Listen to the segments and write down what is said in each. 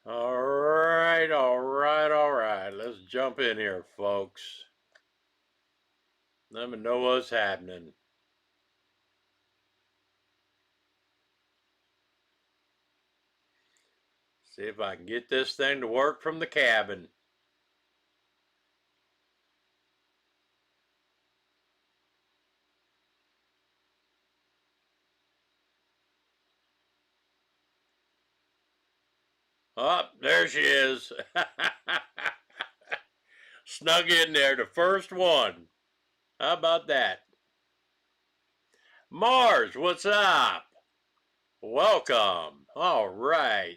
All right, all right, all right. Let's jump in here, folks. Let me know what's happening. See if I can get this thing to work from the cabin. Oh, there she is. Snug in there, the first one. How about that? Mars, what's up? Welcome. All right.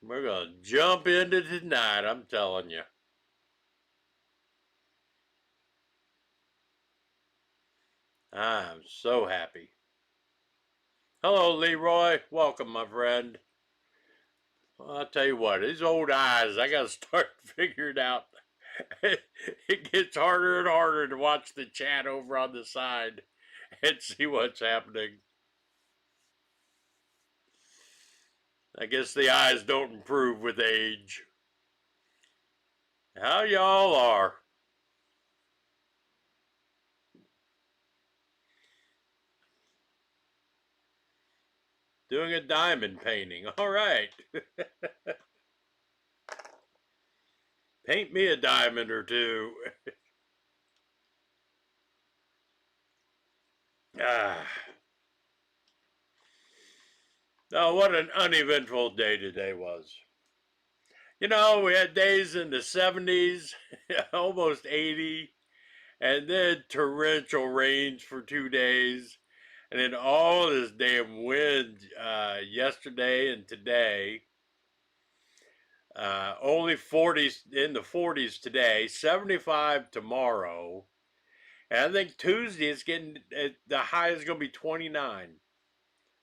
We're going to jump into tonight, I'm telling you. I'm so happy. Hello, Leroy. Welcome, my friend. Well, I'll tell you what, these old eyes, I got to start figuring out. It gets harder and harder to watch the chat over on the side and see what's happening. I guess the eyes don't improve with age. How y'all are? Doing a diamond painting. All right. Paint me a diamond or two. Ah. Oh, what an uneventful day today was. You know, we had days in the 70s, almost 80, and then torrential rains for 2 days, and then all this damn wind yesterday and today. Only 40s in the 40s today, 75 tomorrow, and I think Tuesday is getting the high is going to be 29.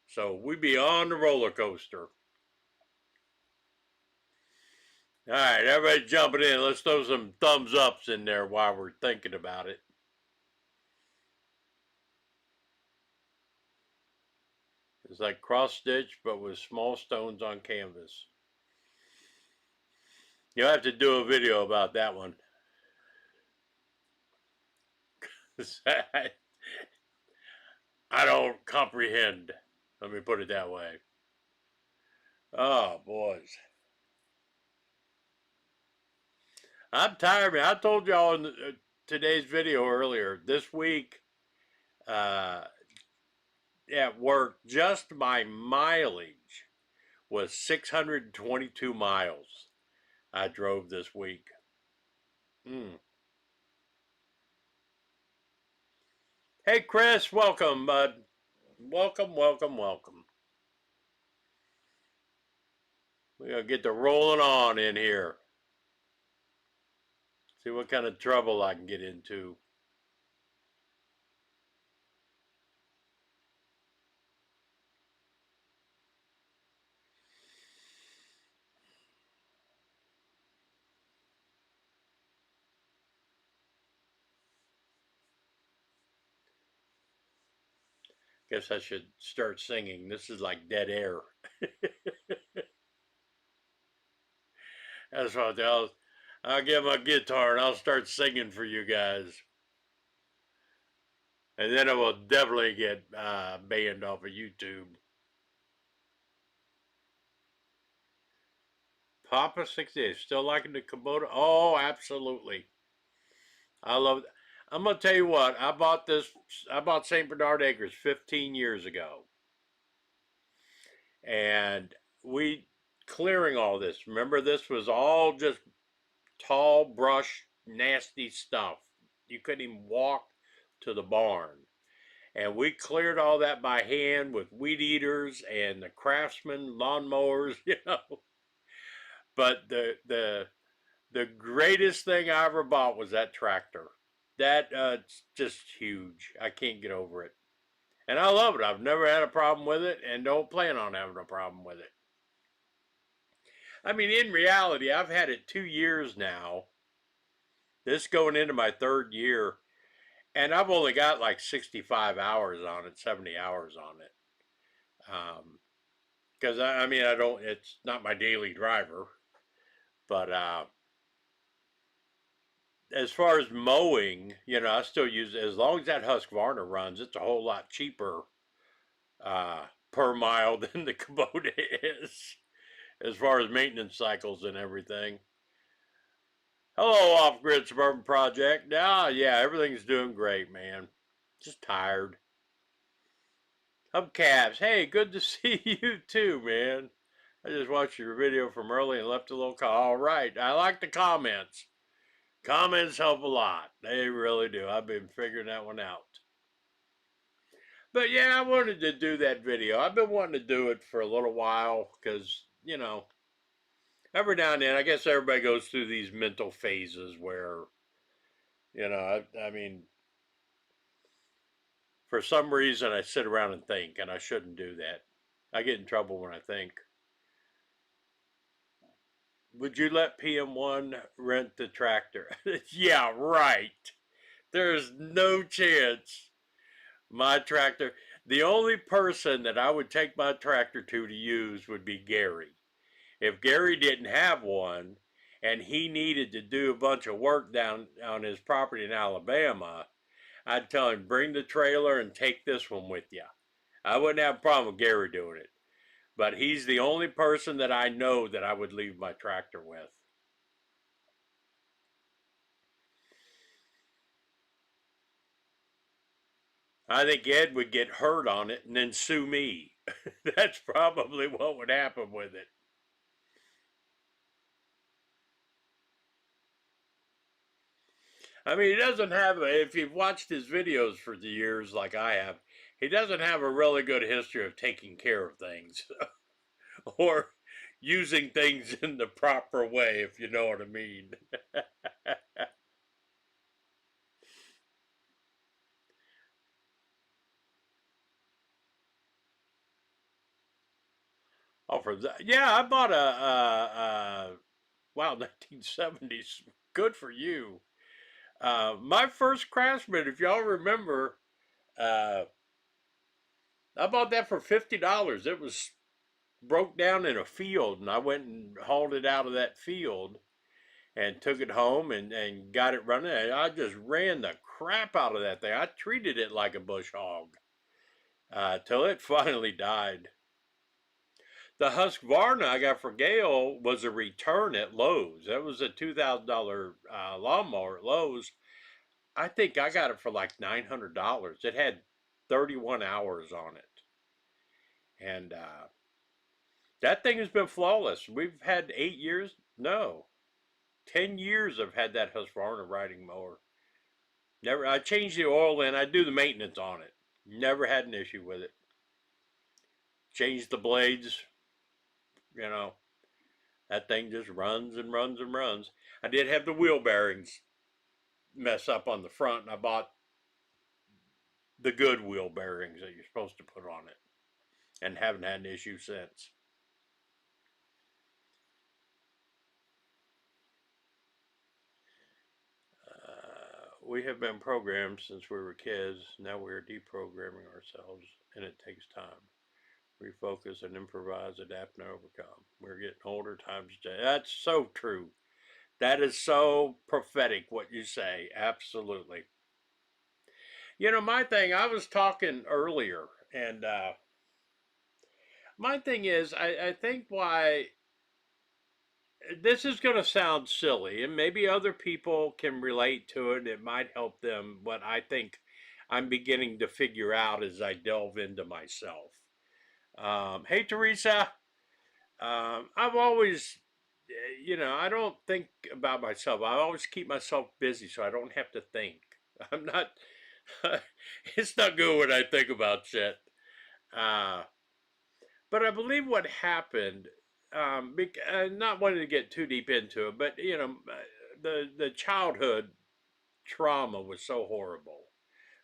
So we be on the roller coaster. All right, everybody jumping in. Let's throw some thumbs ups in there while we're thinking about it. It's like cross stitch, but with small stones on canvas. You'll have to do a video about that one. I don't comprehend. Let me put it that way. Oh, boys. I'm tired, man. I told y'all in today's video earlier, this week at work, just my mileage was 622 miles I drove this week. Hey, Chris, welcome, bud. Welcome, welcome, welcome. We're going to get the rolling on in here. See what kind of trouble I can get into. Guess I should start singing. This is like dead air. That's what I'll get my guitar and I'll start singing for you guys. And then it will definitely get banned off of YouTube. Papa 68, still liking the Kubota? Oh, absolutely. I love it. I'm gonna tell you what. I bought St. Bernard Acres 15 years ago, and we clearing all this. Remember, this was all just tall brush, nasty stuff. You couldn't even walk to the barn. And we cleared all that by hand with weed eaters and the Craftsman lawnmowers, you know. But the greatest thing I ever bought was that tractor. It's just huge. I can't get over it. And I love it. I've never had a problem with it and don't plan on having a problem with it. I mean, in reality, I've had it 2 years now. This going into my third year. And I've only got like 65 hours on it, 70 hours on it. because I mean, I don't, it's not my daily driver, but as far as mowing, I still use it. As long as that Husqvarna runs, it's a whole lot cheaper per mile than the Kubota is, as far as maintenance cycles and everything. Hello, Off Grid Suburban Project. Yeah, everything's doing great, man. Just tired. Hubcaps, hey, good to see you too, man. I just watched your video from early and left a little All right, I like the comments. Comments help a lot. They really do. I've been figuring that one out. But yeah, I wanted to do that video. I've been wanting to do it for a little while because, every now and then, I guess everybody goes through these mental phases where, I mean, for some reason I sit around and think, and I shouldn't do that. I get in trouble when I think. Would you let PM1 rent the tractor? Yeah, right. There's no chance my tractor. The only person that I would take my tractor to use would be Gary. If Gary didn't have one and he needed to do a bunch of work down on his property in Alabama, I'd tell him, bring the trailer and take this one with you. I wouldn't have a problem with Gary doing it. But he's the only person that I know that I would leave my tractor with. I think Ed would get hurt on it and then sue me. That's probably what would happen with it. I mean, he doesn't have, if you've watched his videos for the years like I have, he doesn't have a really good history of taking care of things or using things in the proper way, if you know what I mean. Oh, for that. Yeah, I bought wow, 1970s. Good for you. My first Craftsman, if y'all remember, uh, I bought that for $50. It was broke down in a field, and I went and hauled it out of that field and took it home and got it running. I just ran the crap out of that thing. I treated it like a bush hog till it finally died. The Husqvarna I got for Gail was a return at Lowe's. That was a $2,000 lawnmower at Lowe's. I think I got it for like $900. It had 31 hours on it. And that thing has been flawless. We've had 8 years, no, 10 years I've had that Husqvarna riding mower. Never, I changed the oil in, I do the maintenance on it. Never had an issue with it. Changed the blades, you know, that thing just runs and runs and runs. I did have the wheel bearings mess up on the front, and I bought the good wheel bearings that you're supposed to put on it, and haven't had an issue since. We have been programmed since we were kids. Now we are deprogramming ourselves, and it takes time. Refocus and improvise, adapt and overcome. We're getting older, times change. That's so true. That is so prophetic what you say. Absolutely. My thing, I was talking earlier, and my thing is, I think why this is going to sound silly, and maybe other people can relate to it. It might help them. What I think I'm beginning to figure out as I delve into myself. Hey, Teresa. I've always, I don't think about myself. I always keep myself busy so I don't have to think. I'm not, it's not good when I think about shit. Uh, but I believe what happened, not wanting to get too deep into it, but, the childhood trauma was so horrible,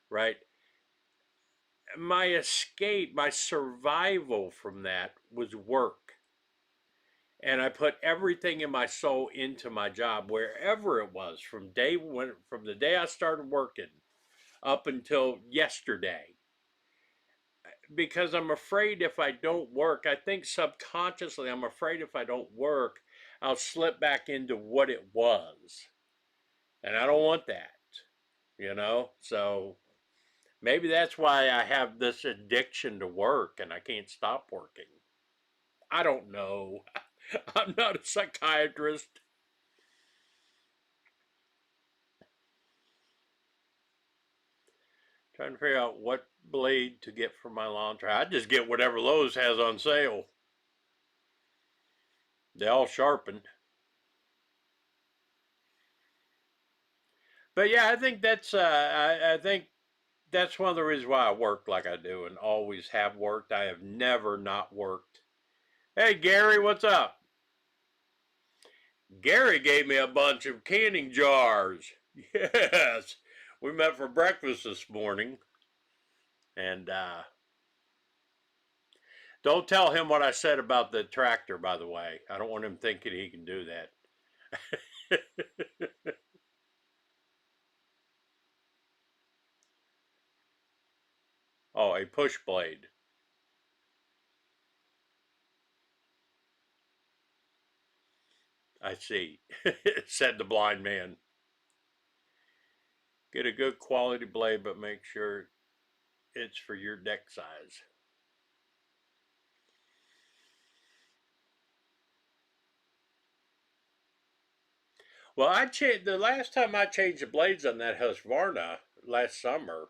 right? My escape, my survival from that was work. And I put everything in my soul into my job, wherever it was, from from the day I started working up until yesterday. because I'm afraid if I don't work, I think subconsciously I'm afraid if I don't work, I'll slip back into what it was. And I don't want that, you know? So maybe that's why I have this addiction to work and I can't stop working. I don't know. I'm not a psychiatrist. Trying to figure out what blade to get for my lawn trowel. I just get whatever Lowe's has on sale. They all sharpen. But yeah, I think I think that's one of the reasons why I work like I do and always have worked. I have never not worked. Hey Gary, what's up? Gary gave me a bunch of canning jars. Yes, we met for breakfast this morning, and don't tell him what I said about the tractor. By the way, I don't want him thinking he can do that. Oh, a push blade. I see, said the blind man. Get a good quality blade, but make sure it's for your deck size. Well, the last time I changed the blades on that Husqvarna last summer.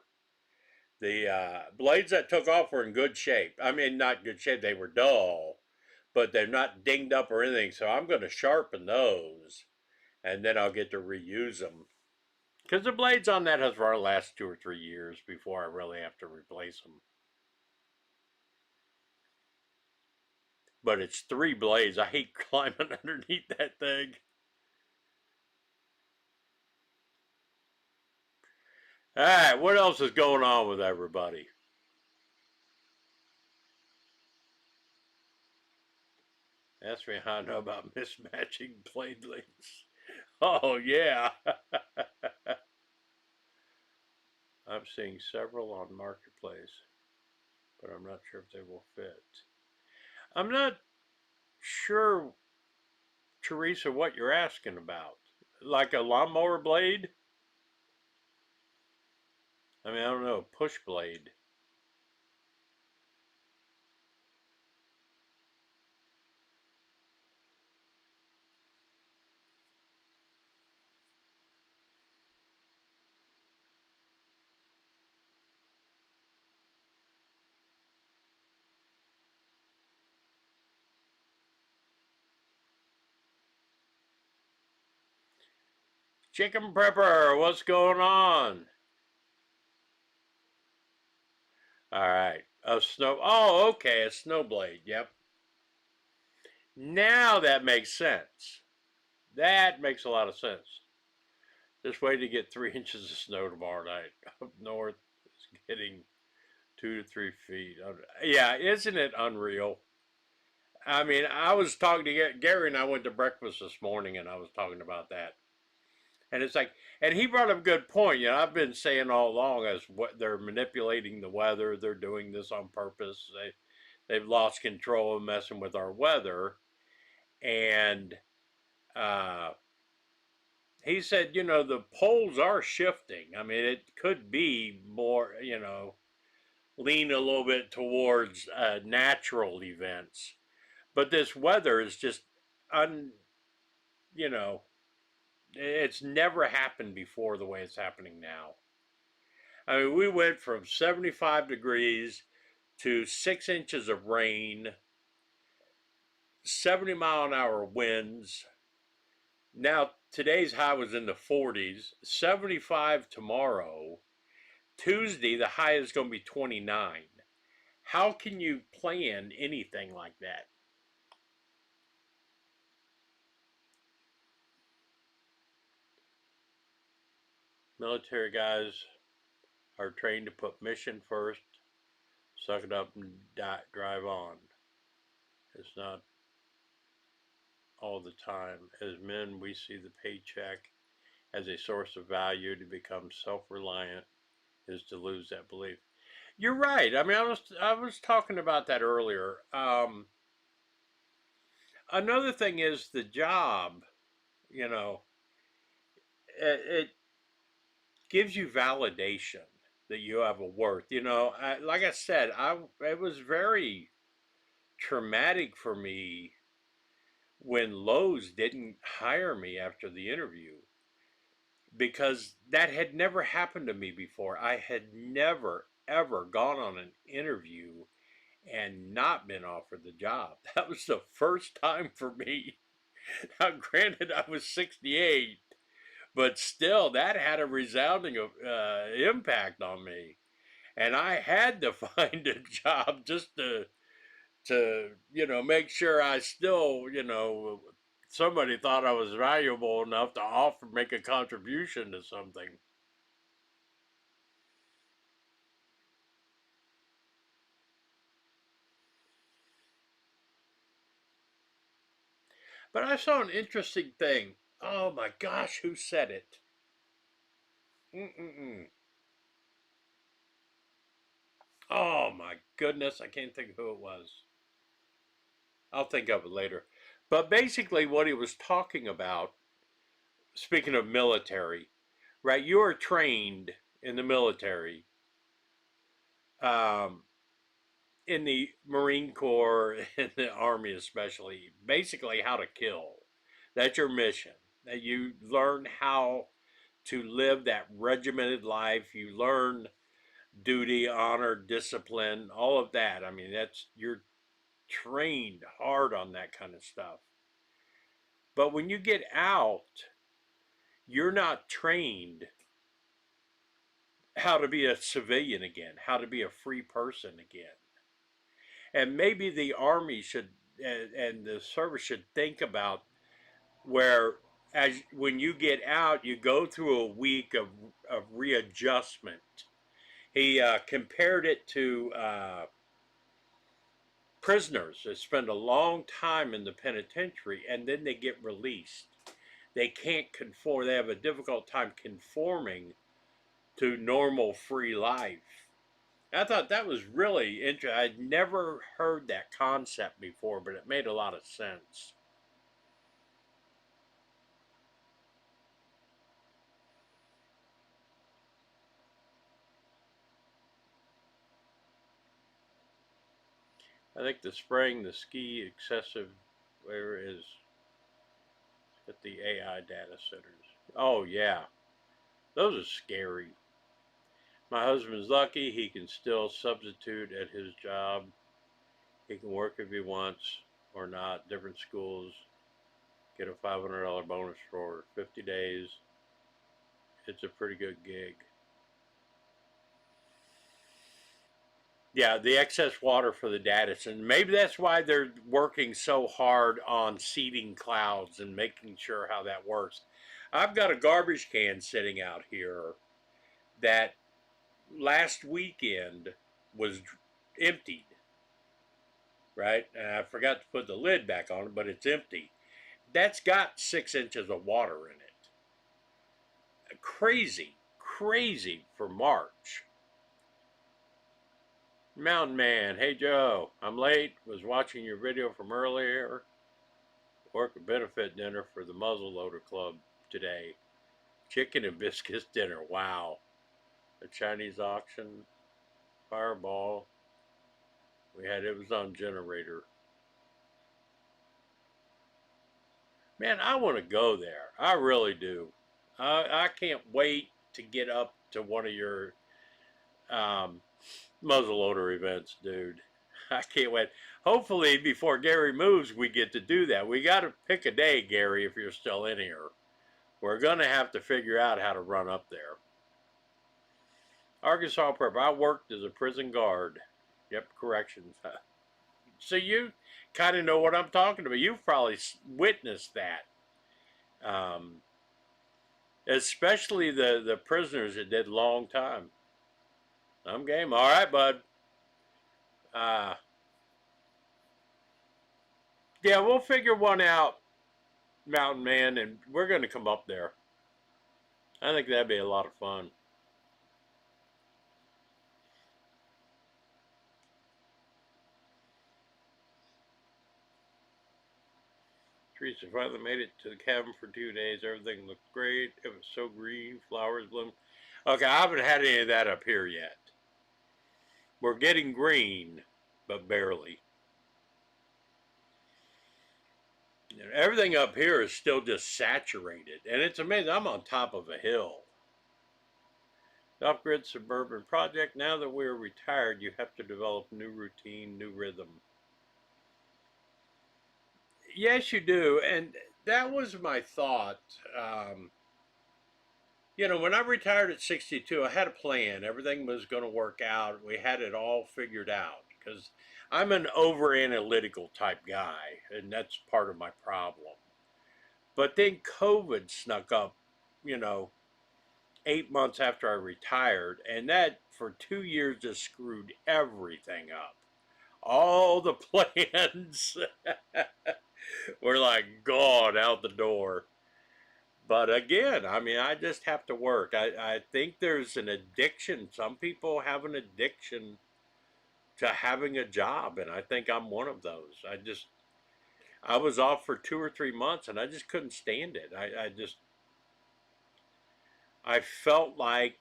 The blades that took off were in good shape. I mean, not good shape; they were dull, but they're not dinged up or anything. So I'm going to sharpen those, and then I'll get to reuse them. Because the blades on that Husqvarna last 2 or 3 years before I really have to replace them. But it's 3 blades. I hate climbing underneath that thing. All right, what else is going on with everybody? Ask me how I know about mismatching blade lengths. Oh, yeah. I'm seeing several on Marketplace, but I'm not sure if they will fit. I'm not sure, Teresa, what you're asking about. Like a lawnmower blade? I mean, I don't know, push blade. Chicken Prepper, what's going on? All right, a snow. Oh, okay, a snow blade. Yep. Now that makes sense. That makes a lot of sense. Just wait to get 3 inches of snow tomorrow night. Up north, it's getting 2 to 3 feet. Yeah, isn't it unreal? I mean, I was talking to Gary and I went to breakfast this morning and I was talking about that. And it's like, and he brought up a good point. You know, I've been saying all along as what they're manipulating the weather. They're doing this on purpose. They've lost control of messing with our weather. And uh, he said, you know, the poles are shifting. I mean, it could be more, you know, lean a little bit towards natural events. But this weather is just you know, it's never happened before the way it's happening now. I mean, we went from 75 degrees to 6 inches of rain, 70-mile-an-hour winds. Now, today's high was in the 40s, 75 tomorrow. Tuesday, the high is going to be 29. How can you plan anything like that? Military guys are trained to put mission first, suck it up and drive on. It's not all the time. As men, we see the paycheck as a source of value. To become self-reliant is to lose that belief. You're right. I mean, I was talking about that earlier. Another thing is the job. You know, it gives you validation that you have a worth. Like I said, it was very traumatic for me when Lowe's didn't hire me after the interview because that had never happened to me before. I had never ever gone on an interview and not been offered the job. That was the first time for me. Now, granted, I was 68, but still, that had a resounding impact on me. And I had to find a job just to make sure I still somebody thought I was valuable enough to offer make a contribution to something. But I saw an interesting thing. Oh my gosh, who said it? Mm-mm-mm. Oh my goodness, I can't think of who it was. I'll think of it later. But basically, what he was talking about, speaking of military, right? You are trained in the military, um, in the Marine Corps, in the Army especially, basically how to kill. That's your mission. That you learn how to live that regimented life. You learn duty, honor, discipline, all of that. I mean, you're trained hard on that kind of stuff. But when you get out, you're not trained how to be a civilian again, how to be a free person again. And maybe the Army should and the service should think about where as when you get out, you go through a week of readjustment. He compared it to prisoners that spend a long time in the penitentiary and then they get released. They can't conform. They have a difficult time conforming to normal free life. I thought that was really interesting. I'd never heard that concept before, but it made a lot of sense. I think the spraying, the ski excessive, where is at the AI data centers. Oh yeah, those are scary. My husband's lucky; he can still substitute at his job. He can work if he wants or not. Different schools get a $500 bonus for 50 days. It's a pretty good gig. Yeah, the excess water for the data center. Maybe that's why they're working so hard on seeding clouds and making sure how that works. I've got a garbage can sitting out here that last weekend was emptied, right? And I forgot to put the lid back on it, but it's empty. That's got 6 inches of water in it. Crazy, crazy for March. Mountain Man, hey Joe, I'm late. Was watching your video from earlier. Work a benefit dinner for the Muzzleloader Club today. Chicken and biscuits dinner. Wow. A Chinese auction. Fireball. It was on generator. Man, I want to go there. I really do. I can't wait to get up to one of your um, muzzleloader events, dude. I can't wait. Hopefully, before Gary moves, we get to do that. We got to pick a day, Gary, if you're still in here. We're going to have to figure out how to run up there. Arkansas Prep. I worked as a prison guard. Yep, corrections. So you kind of know what I'm talking about. You've probably witnessed that. Um, Especially the prisoners that did long time. I'm game. All right, bud. Uh, yeah, we'll figure one out, Mountain Man, and we're going to come up there. I think that'd be a lot of fun. Teresa finally made it to the cabin for 2 days. Everything looked great. It was so green. Flowers bloom. Okay, I haven't had any of that up here yet. We're getting green, but barely. Everything up here is still just saturated. And it's amazing. I'm on top of a hill. Off-grid suburban project. Now that we're retired, you have to develop new routine, new rhythm. Yes, you do. And that was my thought. When I retired at 62, I had a plan. Everything was going to work out. We had it all figured out because I'm an over-analytical type guy, and that's part of my problem. But then COVID snuck up, 8 months after I retired, and that for 2 years just screwed everything up. All the plans were like gone out the door. But again, I just have to work. I think there's an addiction. Some people have an addiction to having a job, and I think I'm one of those. I was off for 2 or 3 months, and I just couldn't stand it. I felt like,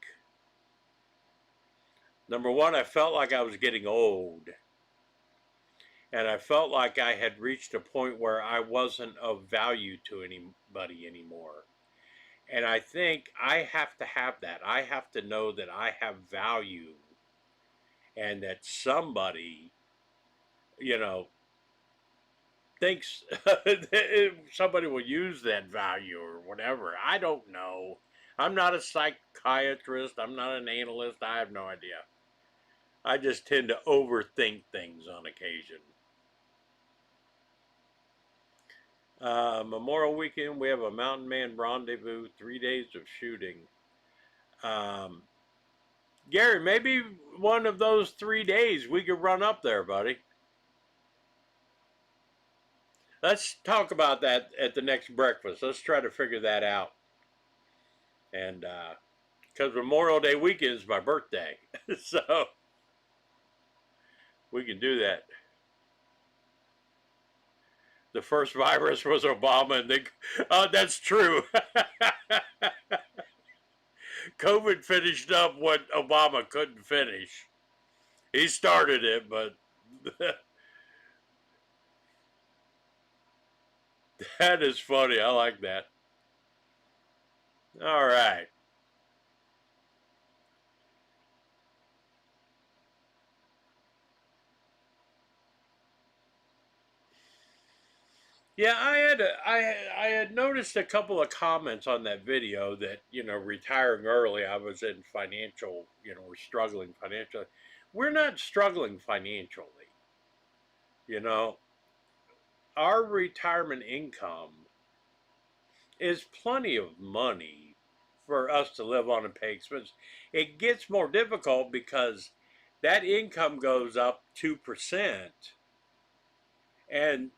number one, I felt like I was getting old. And I felt like I had reached a point where I wasn't of value to anybody anymore. And I think I have to have that. I have to know that I have value and that somebody, thinks somebody will use that value or whatever. I don't know. I'm not a psychiatrist. I'm not an analyst. I have no idea. I just tend to overthink things on occasion. Memorial weekend, we have a Mountain Man rendezvous, 3 days of shooting. Gary, maybe one of those 3 days we could run up there, buddy. Let's talk about that at the next breakfast. Let's try to figure that out. And because Memorial Day weekend is my birthday, so we can do that. The first virus was Obama, and that's true. COVID finished up what Obama couldn't finish. He started it, but that is funny. I like that. All right. Yeah, I had noticed a couple of comments on that video that, retiring early, I was in financial, we're struggling financially. We're not struggling financially. Our retirement income is plenty of money for us to live on and pay expenses. It gets more difficult because that income goes up 2%. And,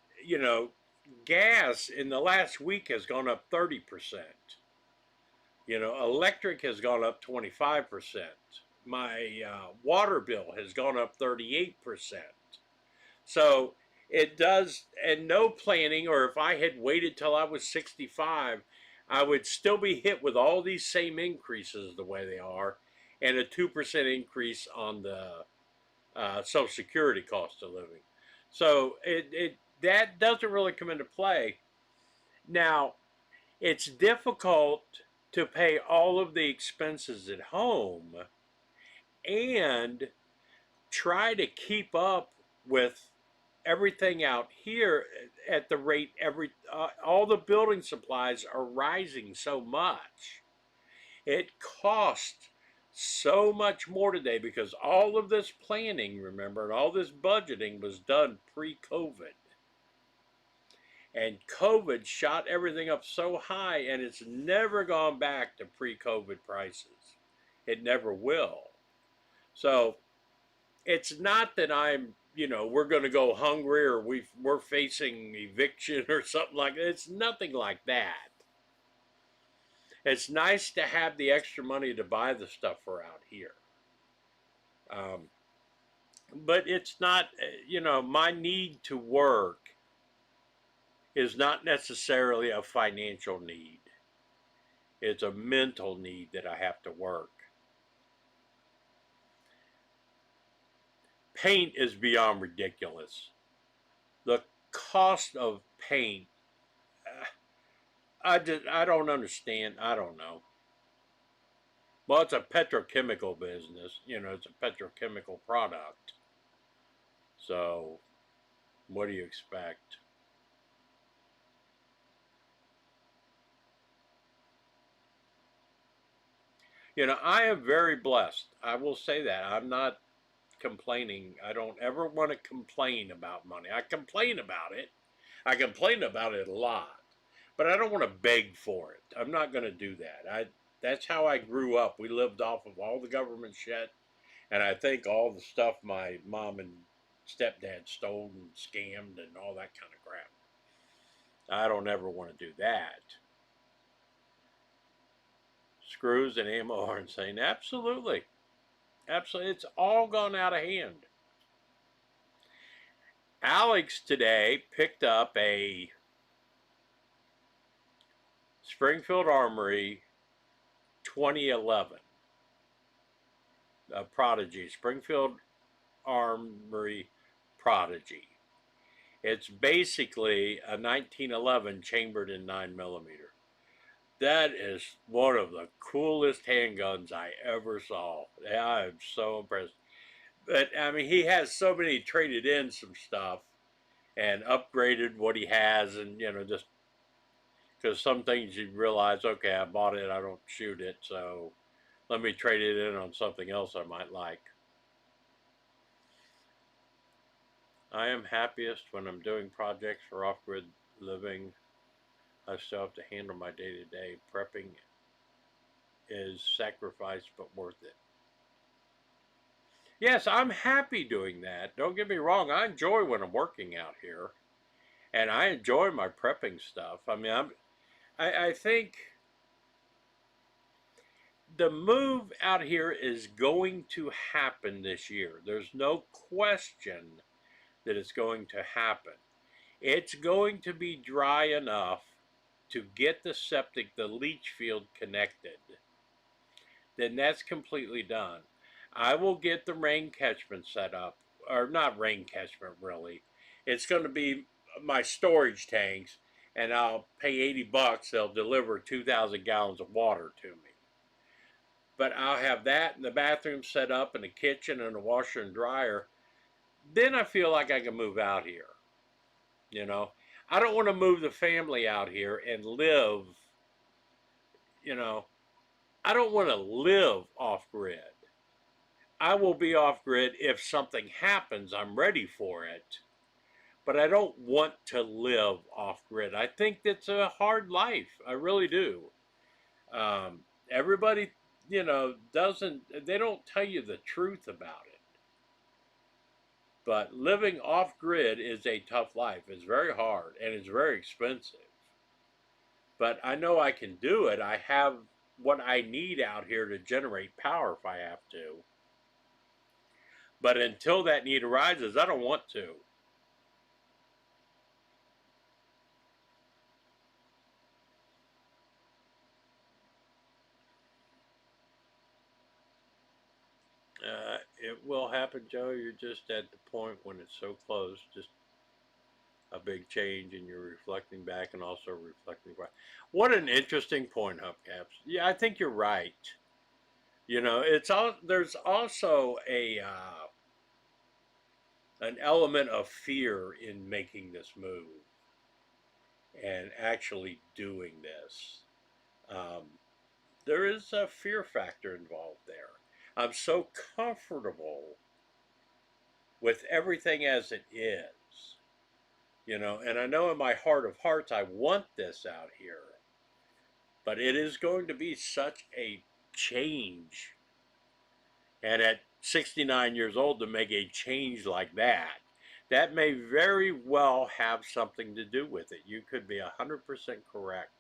gas in the last week has gone up 30%. Electric has gone up 25%. My water bill has gone up 38%. So it does, and no planning, or if I had waited till I was 65, I would still be hit with all these same increases the way they are, and a 2% increase on the Social Security cost of living. So that doesn't really come into play. Now, it's difficult to pay all of the expenses at home and try to keep up with everything out here at the rate all the building supplies are rising so much. It costs so much more today because all of this planning, remember, and all this budgeting was done pre-COVID. And COVID shot everything up so high, and it's never gone back to pre-COVID prices. It never will. So it's not that we're going to go hungry or we're facing eviction or something like that. It's nothing like that. It's nice to have the extra money to buy the stuff for out here. But it's not, my need to work is not necessarily a financial need. It's a mental need that I have to work. Paint is beyond ridiculous. The cost of paint, I don't understand. I don't know. Well, it's a petrochemical business. It's a petrochemical product. So, what do you expect? I am very blessed. I will say that. I'm not complaining. I don't ever want to complain about money. I complain about it. I complain about it a lot. But I don't want to beg for it. I'm not going to do that. That's how I grew up. We lived off of all the government shit, and I think all the stuff my mom and stepdad stole and scammed and all that kind of crap. I don't ever want to do that. Screws and ammo are insane. Absolutely. Absolutely. It's all gone out of hand. Alex today picked up a Springfield Armory 2011. A Prodigy. Springfield Armory Prodigy. It's basically a 1911 chambered in 9mm. That is one of the coolest handguns I ever saw. I'm so impressed. But I mean, he has so many traded in some stuff and upgraded what he has, and just because some things you realize, okay, I bought it, I don't shoot it, so let me trade it in on something else I might like. I am happiest when I'm doing projects for off-grid living. I still have to handle my day-to-day. Prepping is sacrifice, but worth it. Yes, I'm happy doing that. Don't get me wrong. I enjoy when I'm working out here, and I enjoy my prepping stuff. I mean, I think the move out here is going to happen this year. There's no question that it's going to happen. It's going to be dry enough to get the septic, the leach field connected. Then that's completely done. I will get the rain catchment set up, or not rain catchment really. It's going to be my storage tanks, and I'll pay $80. They'll deliver 2,000 gallons of water to me. But I'll have that in the bathroom set up, and a kitchen, and a washer and dryer. Then I feel like I can move out here. I don't want to move the family out here and live, I don't want to live off grid. I will be off grid if something happens, I'm ready for it. But I don't want to live off grid. I think that's a hard life. I really do. Everybody, they don't tell you the truth about it. But living off grid is a tough life. It's very hard and it's very expensive. But I know I can do it. I have what I need out here to generate power if I have to. But until that need arises, I don't want to. It will happen, Joe. You're just at the point when it's so close, just a big change, and you're reflecting back and also reflecting back. What an interesting point, Hubcaps. Yeah, I think you're right. It's all there's also an element of fear in making this move and actually doing this. Um, there is a fear factor involved there. I'm so comfortable with everything as it is, and I know in my heart of hearts I want this out here, but it is going to be such a change. And at 69 years old to make a change like that may very well have something to do with it. You could be 100% correct.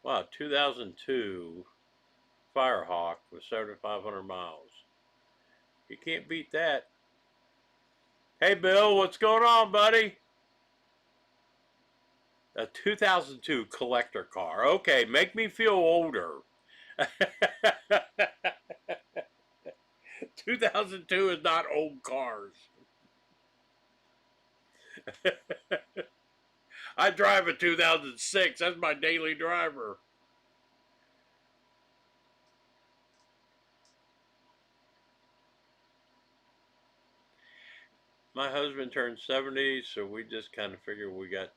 Wow, 2002 Firehawk with 7,500 miles. You can't beat that. Hey, Bill, what's going on, buddy? A 2002 collector car. Okay, make me feel older. 2002 is not old cars. I drive a 2006. That's my daily driver. My husband turned 70, so we just kind of figured we got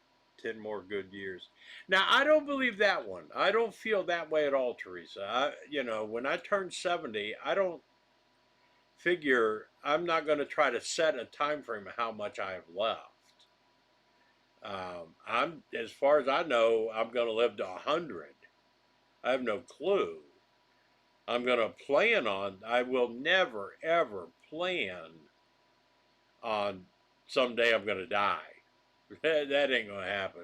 10 more good years. Now, I don't believe that one. I don't feel that way at all, Teresa. When I turn 70, I don't figure I'm not going to try to set a time frame of how much I have left. As far as I know, I'm going to live to 100. I have no clue. I'm going to plan on, I will never, ever plan on someday I'm going to die. That ain't going to happen.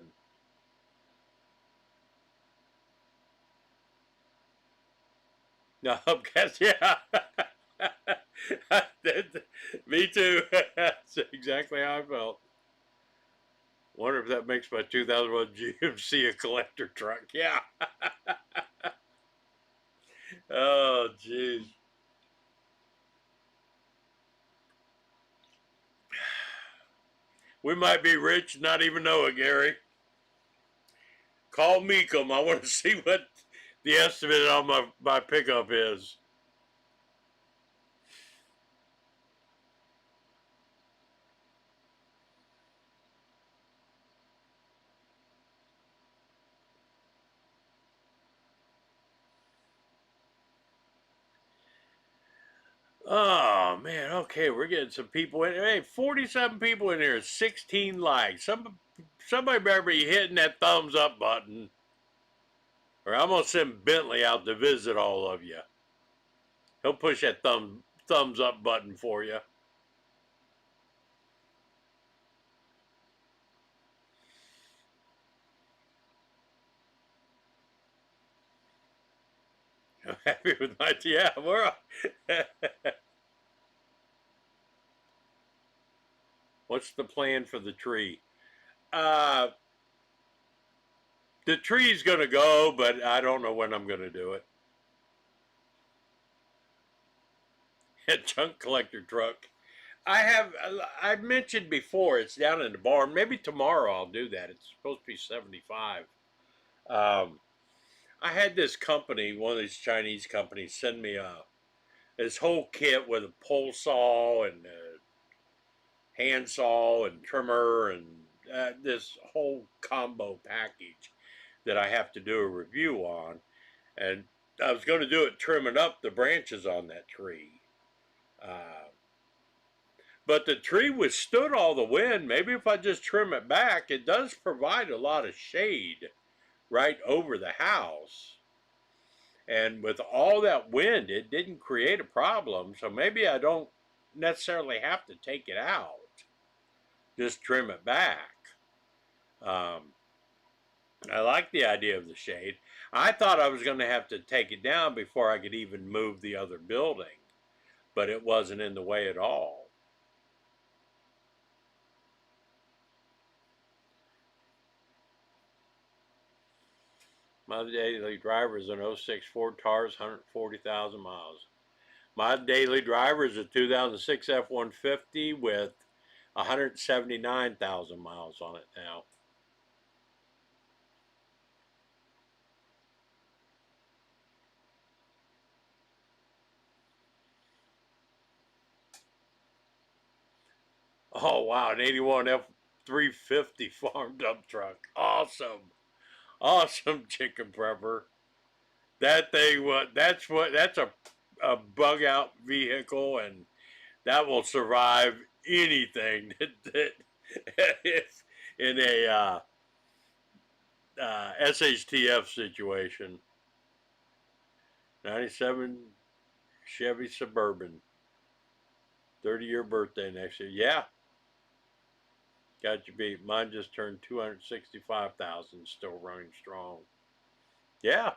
No, because, yeah. Me too. That's exactly how I felt. Wonder if that makes my 2001 GMC a collector truck. Yeah. Oh, jeez. We might be rich, not even know it, Gary. Call Meekum. I want to see what the estimate on my pickup is. Oh man, okay, we're getting some people in. Hey, 47 people in here, 16 likes. Somebody better be hitting that thumbs up button, or I'm gonna send Bentley out to visit all of you. He'll push that thumbs up button for you. I'm happy with my yeah. What's the plan for the tree? Uh, the tree's gonna go, but I don't know when I'm gonna do it. A junk collector truck. I've mentioned before, it's down in the barn. Maybe tomorrow I'll do that. It's supposed to be 75. Um, I had this company, one of these Chinese companies, send me this whole kit with a pole saw and a handsaw and trimmer and this whole combo package that I have to do a review on. And I was going to do it trimming up the branches on that tree. Uh, but the tree withstood all the wind. Maybe if I just trim it back, it does provide a lot of shade right over the house. And with all that wind, it didn't create a problem. So maybe I don't necessarily have to take it out, just trim it back. Um, I like the idea of the shade. I thought I was going to have to take it down before I could even move the other building, but it wasn't in the way at all. My daily driver is an '06 Ford Taurus, 140,000 miles. My daily driver is a 2006 F-150 with 179,000 miles on it now. Oh wow, an '81 F-350 farm dump truck. Awesome. Awesome chicken prepper. That thing, that's a bug out vehicle, and that will survive anything that in a SHTF situation. 97 Chevy Suburban, 30-year birthday next year. Yeah, got you beat. Mine just turned 265,000, still running strong. Yeah.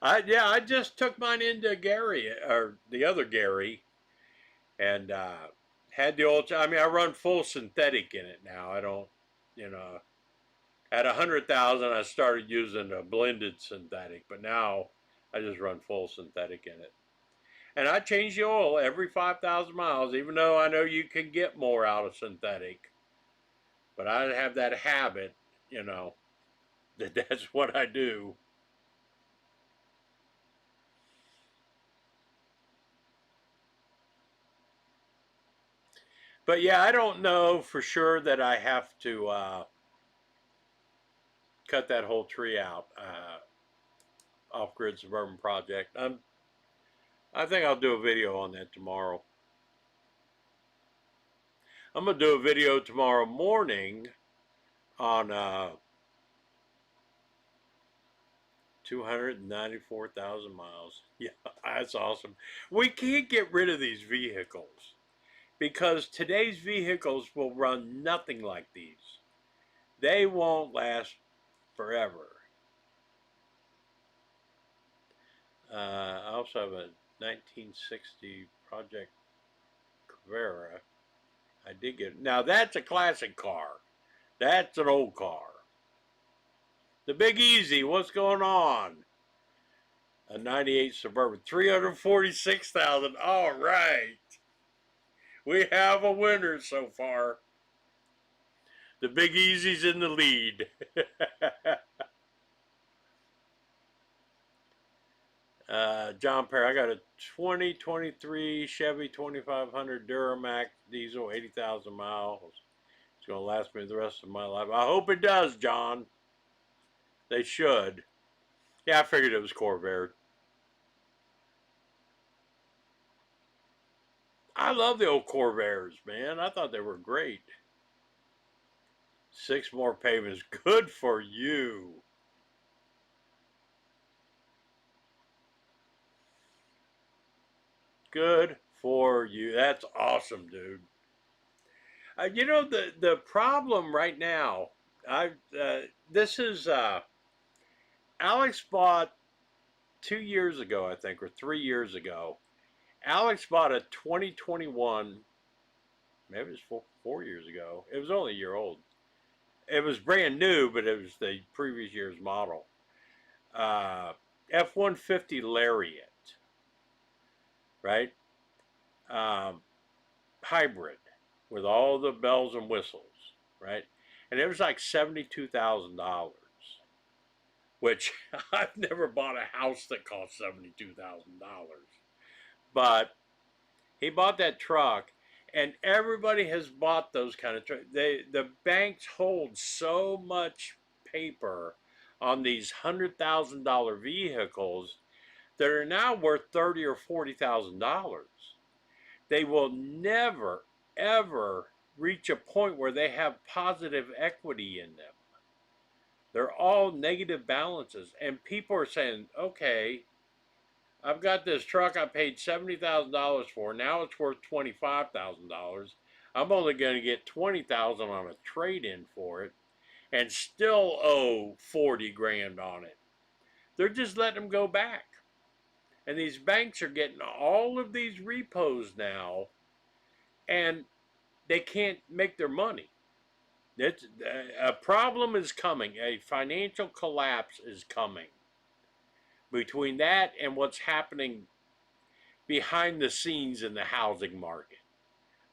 I just took mine into Gary, or the other Gary, and had the old. I mean, I run full synthetic in it now. I don't, you know, at 100,000, I started using a blended synthetic, but now I just run full synthetic in it. And I change the oil every 5,000 miles, even though I know you can get more out of synthetic. But I have that habit, you know, that's what I do. But yeah, I don't know for sure that I have to cut that whole tree out, off-grid suburban project. I think I'll do a video on that tomorrow. I'm gonna do a video tomorrow morning on 294,000 miles. Yeah, that's awesome. We can't get rid of these vehicles because today's vehicles will run nothing like these. They won't last forever. I also have a 1960 Project Carrera. I did get. Now that's a classic car. That's an old car. The Big Easy, what's going on? A 98 Suburban, 346,000. All right. We have a winner so far. The Big Easy's in the lead. John Perry, I got a 2023 Chevy 2500 Duramax diesel, 80,000 miles. It's going to last me the rest of my life. I hope it does, John. They should. Yeah, I figured it was Corvair. I love the old Corvairs, man. I thought they were great. 6 more payments. Good for you. Good for you. That's awesome, dude. You know the problem right now. I this is Alex bought 2 years ago, I think, or 3 years ago. Alex bought a 2021. Maybe it was 4 years ago. It was only a year old. It was brand new, but it was the previous year's model. F-150 Lariat, right? Hybrid with all the bells and whistles, right? And it was like $72,000, which I've never bought a house that cost $72,000. But he bought that truck, and everybody has bought those kind of trucks. The banks hold so much paper on these $100,000 vehicles that are now worth $30,000 or $40,000. They will never ever reach a point where they have positive equity in them. They're all negative balances, and people are saying, "Okay, I've got this truck I paid $70,000 for. Now it's worth $25,000. I'm only going to get $20,000 on a trade-in for it, and still owe 40 grand on it." They're just letting them go back, and these banks are getting all of these repos now, and they can't make their money. It's, a problem is coming. A financial collapse is coming. Between that and what's happening behind the scenes in the housing market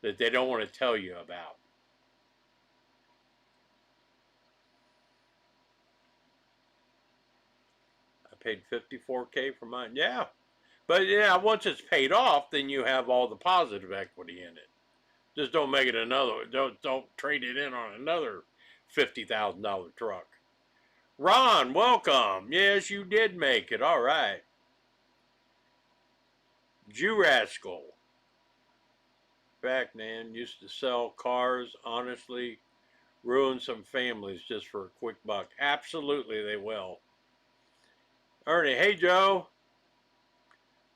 that they don't want to tell you about. I paid $54K for mine. Yeah. But yeah, once it's paid off, then you have all the positive equity in it. Just don't make it another. Don't trade it in on another $50,000 truck. Ron, welcome. Yes, you did make it. All right. Jew Rascal. Back, man. Used to sell cars. Honestly, ruin some families just for a quick buck. Absolutely, they will. Ernie, hey, Joe.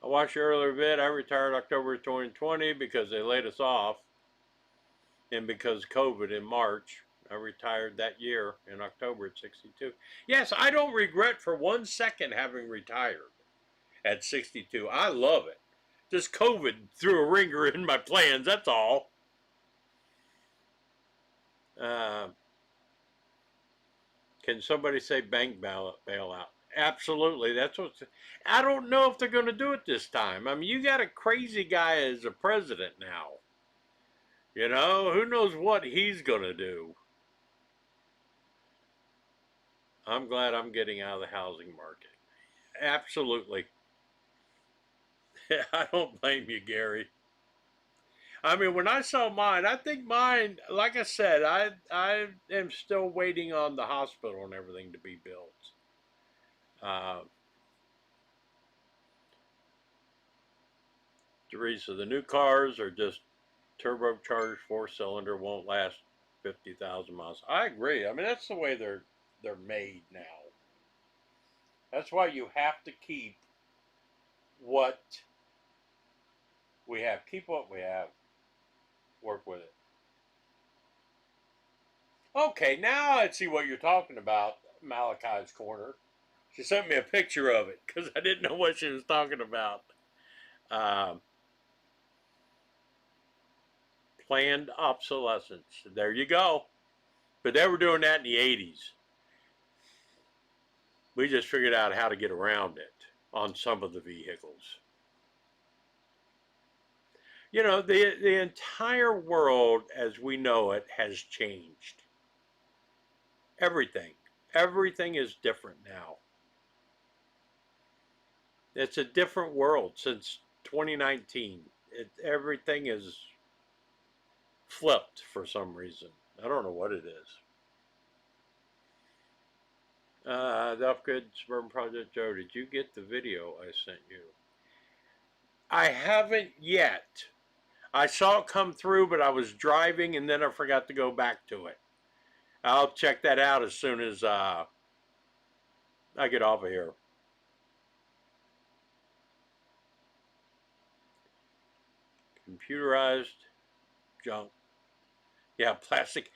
I watched your earlier vid. I retired October 2020 because they laid us off and because COVID in March. I retired that year in October at 62. Yes, I don't regret for 1 second having retired at 62. I love it. Just COVID threw a ringer in my plans, that's all. Uh, can somebody say bank bailout? Absolutely. That's what. I don't know if they're going to do it this time. I mean, you got a crazy guy as a president now. You know, who knows what he's going to do. I'm glad I'm getting out of the housing market. Absolutely. I don't blame you, Gary. I mean, when I saw mine, I think mine, like I said, I am still waiting on the hospital and everything to be built. Uh, Teresa, the new cars are just turbocharged 4-cylinder, won't last 50,000 miles. I agree. I mean, that's the way they're made now. That's why you have to keep what we have. Keep what we have. Work with it. Okay, now I see what you're talking about, Malachi's Corner. She sent me a picture of it because I didn't know what she was talking about. Um, Planned obsolescence. There you go. But they were doing that in the 80s. We just figured out how to get around it on some of the vehicles. You know, the entire world as we know it has changed. Everything. Everything is different now. It's a different world since 2019. Everything is flipped for some reason. I don't know what it is. The Upgrade Suburban Project, Joe, did you get the video I sent you? I haven't yet. I saw it come through, but I was driving and then I forgot to go back to it. I'll check that out as soon as I get off of here. Computerized junk. Yeah, plastic.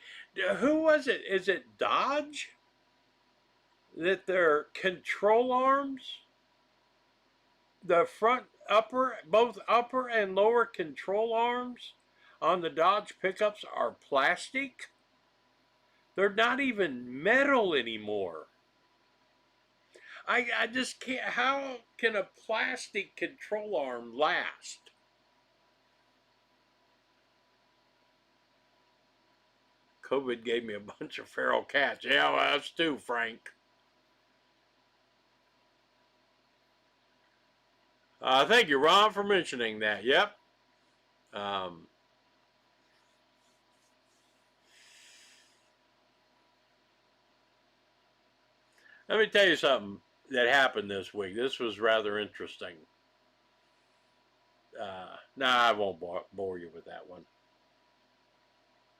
Who was it? Is it Dodge? That their control arms, the front upper, both upper and lower control arms on the Dodge pickups are plastic? They're not even metal anymore. I just can't. How can a plastic control arm last? COVID gave me a bunch of feral cats. Yeah, well, us too, Frank. Thank you, Ron, for mentioning that. Yep. Let me tell you something that happened this week. This was rather interesting. Nah, I won't bore you with that one.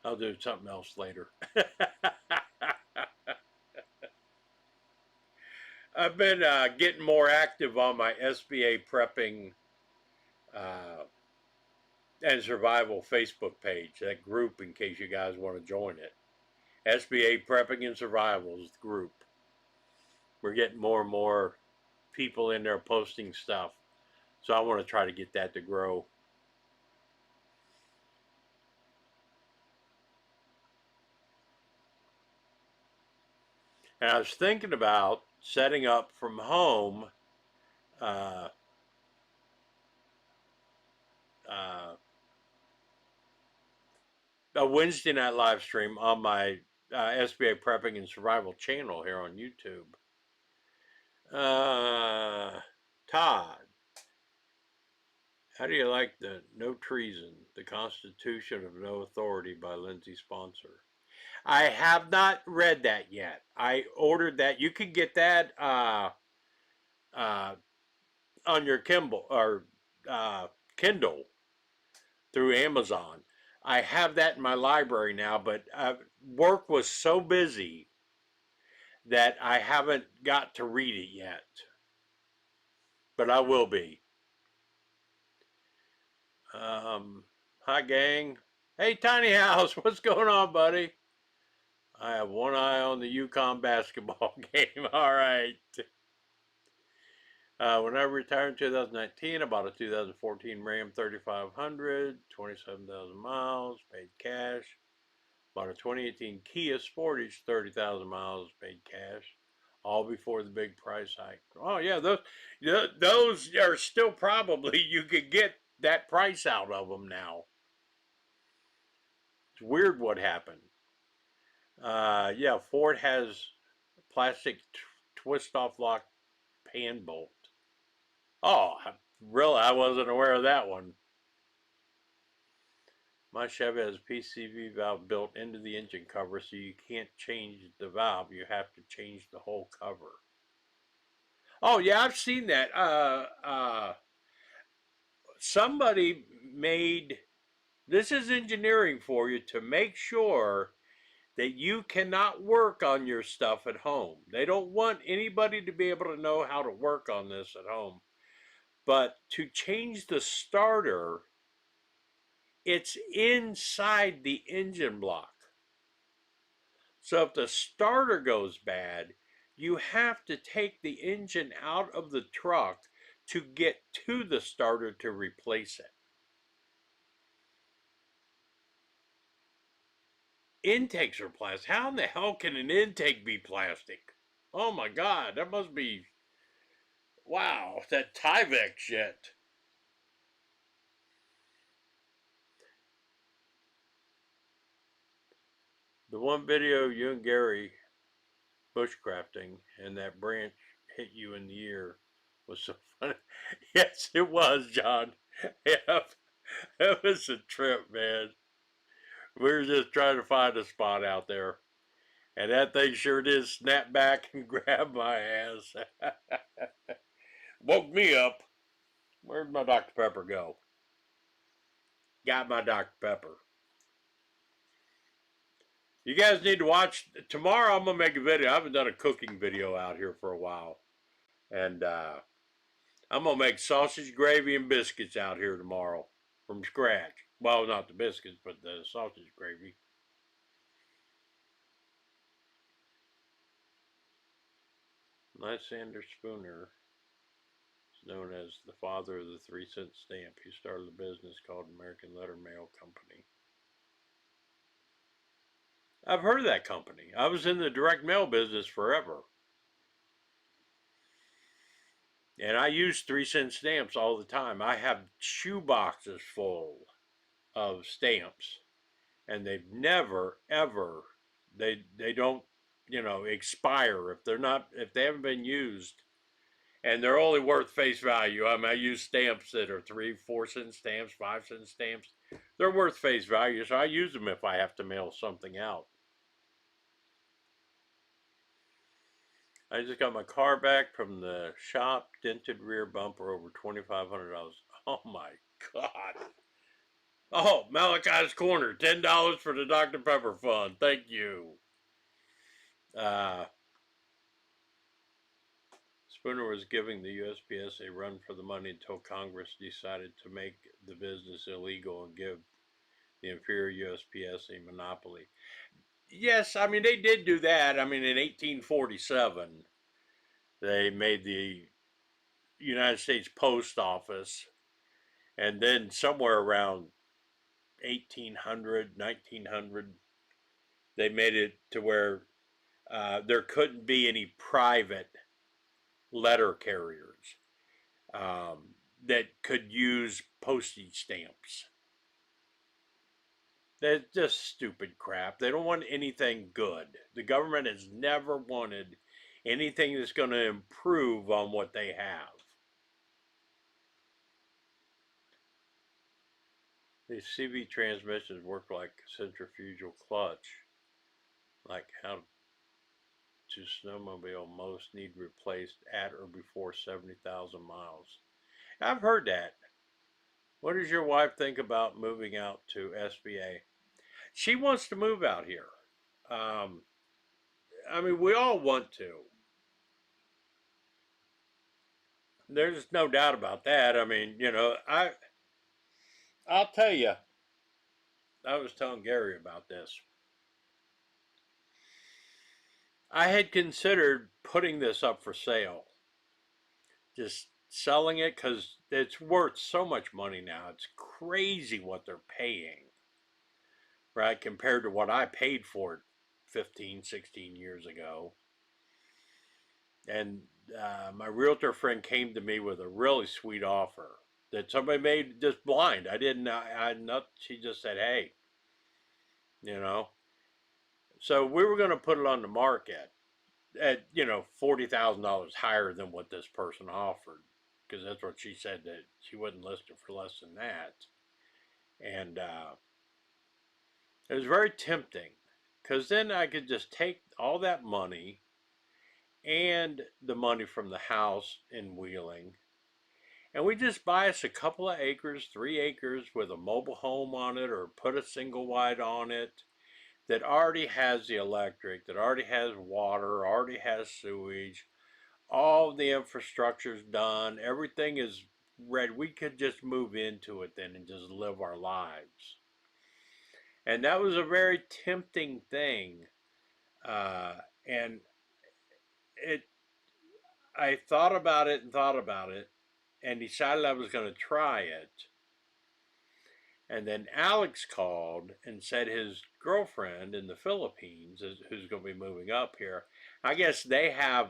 I'll do something else later. I've been getting more active on my SBA prepping and survival Facebook page, that group, in case you guys want to join it. SBA Prepping and Survival's group. We're getting more and more people in there posting stuff. So I want to try to get that to grow. And I was thinking about setting up from home a Wednesday night live stream on my SBA Prepping and Survival channel here on YouTube. Todd, how do you like the No Treason, the Constitution of No Authority by Lindsay Sponsor? I have not read that yet. I ordered that. You can get that on your Kindle through Amazon. I have that in my library now, but work was so busy that I haven't got to read it yet. But I will be. Hi, gang. Hey, Tiny House. What's going on, buddy? I have one eye on the UConn basketball game. All right. When I retired in 2019, I bought a 2014 Ram 3500, 27,000 miles, paid cash. Bought a 2018 Kia Sportage, 30,000 miles, paid cash. All before the big price hike. Oh yeah, those are still probably, you could get that price out of them now. It's weird what happened. Yeah, Ford has plastic twist off lock pan bolt. Oh, really? I wasn't aware of that one. My Chevy has a PCV valve built into the engine cover, so you can't change the valve. You have to change the whole cover. Oh yeah, I've seen that. Somebody made, this is engineering for you to make sure that you cannot work on your stuff at home. They don't want anybody to be able to know how to work on this at home. But to change the starter, it's inside the engine block. So if the starter goes bad, you have to take the engine out of the truck to get to the starter to replace it. Intakes are plastic. How in the hell can an intake be plastic? Oh my God, that must be, wow, that Tyvek shit. The one video you and Gary bushcrafting and that branch hit you in the ear was so funny. Yes, it was, John. Yeah, it was a trip, man. We were just trying to find a spot out there. And that thing sure did snap back and grab my ass. Woke me up. Where'd my Dr. Pepper go? Got my Dr. Pepper. You guys need to watch. Tomorrow I'm going to make a video. I haven't done a cooking video out here for a while. And I'm going to make sausage gravy and biscuits out here tomorrow from scratch. Well, not the biscuits, but the sausage gravy. Lysander Spooner is known as the father of the 3-cent stamp. He started a business called American Letter Mail Company. I've heard of that company. I was in the direct mail business forever. And I use 3-cent stamps all the time. I have shoe boxes full of stamps. And they've never, ever, they don't, expire if they haven't been used. And they're only worth face value. I mean, I use stamps that are 3-4 cent stamps, 5-cent stamps. They're worth face value, so I use them if I have to mail something out. I just got my car back from the shop, dented rear bumper, over $2,500. Oh my God. Oh, Malachi's Corner, $10 for the Dr. Pepper Fund. Thank you. Spooner was giving the USPS a run for the money until Congress decided to make the business illegal and give the inferior USPS a monopoly. Yes, I mean, they did do that. I mean, in 1847, they made the United States Post Office, and then somewhere around 1800, 1900, they made it to where there couldn't be any private letter carriers that could use postage stamps. That's just stupid crap. They don't want anything good. The government has never wanted anything that's going to improve on what they have. These CV transmissions work like centrifugal clutch, like how to snowmobile most need replaced at or before 70,000 miles. I've heard that. What does your wife think about moving out to SBA? She wants to move out here. I mean, we all want to. There's no doubt about that. I mean, I'll tell you, I was telling Gary about this. I had considered putting this up for sale, just selling it because it's worth so much money now. It's crazy what they're paying, right? Compared to what I paid for it 15, 16 years ago. And my realtor friend came to me with a really sweet offer that somebody made just blind. I not, she just said, hey, you know. So we were going to put it on the market at, $40,000 higher than what this person offered, because that's what she said, that she wouldn't list it for less than that. And it was very tempting, because then I could just take all that money and the money from the house in Wheeling, and we just buy us a couple of acres, 3 acres with a mobile home on it, or put a single wide on it that already has the electric, that already has water, already has sewage, all the infrastructure's done, everything is ready. We could just move into it then and just live our lives. And that was a very tempting thing. And it, I thought about it and thought about it and decided I was going to try it. And then Alex called and said his girlfriend in the Philippines, who's going to be moving up here, I guess they have,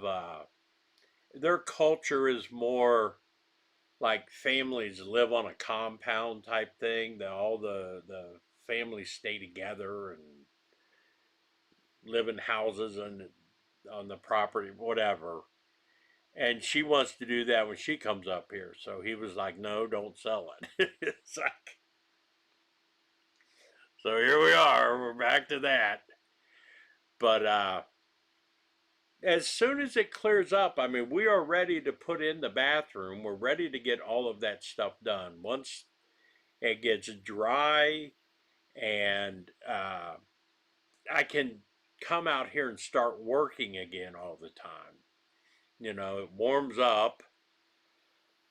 their culture is more like families live on a compound type thing. All the families stay together and live in houses and on the property, whatever. And she wants to do that when she comes up here. So he was like, no, don't sell it. It's like, so here we are. We're back to that. But as soon as it clears up, I mean, we are ready to put in the bathroom. We're ready to get all of that stuff done. Once it gets dry and I can come out here and start working again all the time. It warms up.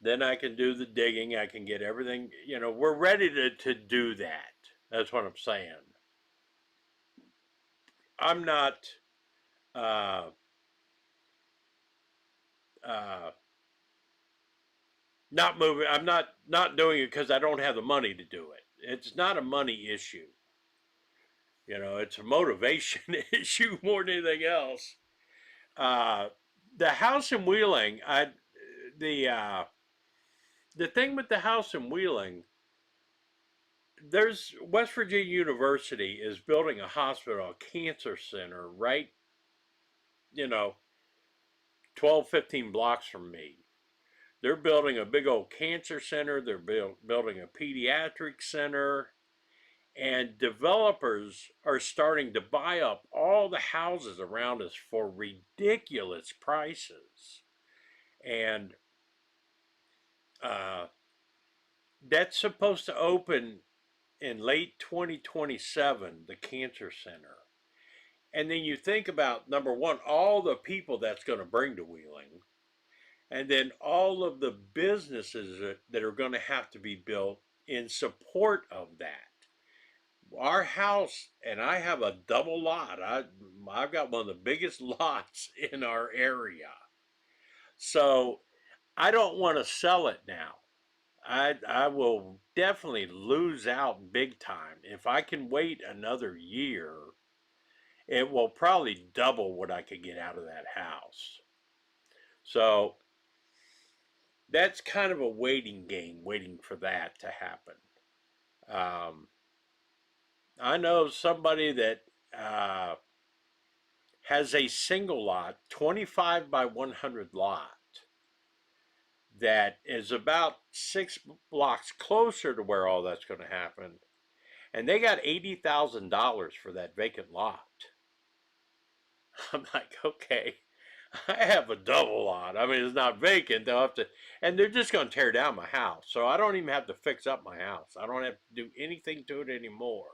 Then I can do the digging. I can get everything, we're ready to do that. That's what I'm saying. I'm not uh, uh, not moving. I'm not doing it because I don't have the money to do it. It's not a money issue. It's a motivation issue more than anything else. The house in Wheeling, the thing with the house in Wheeling, there's West Virginia University is building a hospital, a cancer center, right, 12, 15 blocks from me. They're building a big old cancer center. They're building a pediatric center. And developers are starting to buy up all the houses around us for ridiculous prices. And that's supposed to open in late 2027, the cancer center. And then you think about, number one, all the people that's going to bring to Wheeling, and then all of the businesses that are going to have to be built in support of that. Our house, and I have a double lot. I've got one of the biggest lots in our area. So I don't want to sell it now. I will definitely lose out big time. If I can wait another year, it will probably double what I could get out of that house. So that's kind of a waiting game, waiting for that to happen. I know somebody that has a single lot, 25 by 100 lot, that is about 6 blocks closer to where all that's going to happen. And they got $80,000 for that vacant lot. I'm like, okay, I have a double lot. I mean, it's not vacant. They'll have to, and they're just going to tear down my house. So I don't even have to fix up my house. I don't have to do anything to it anymore.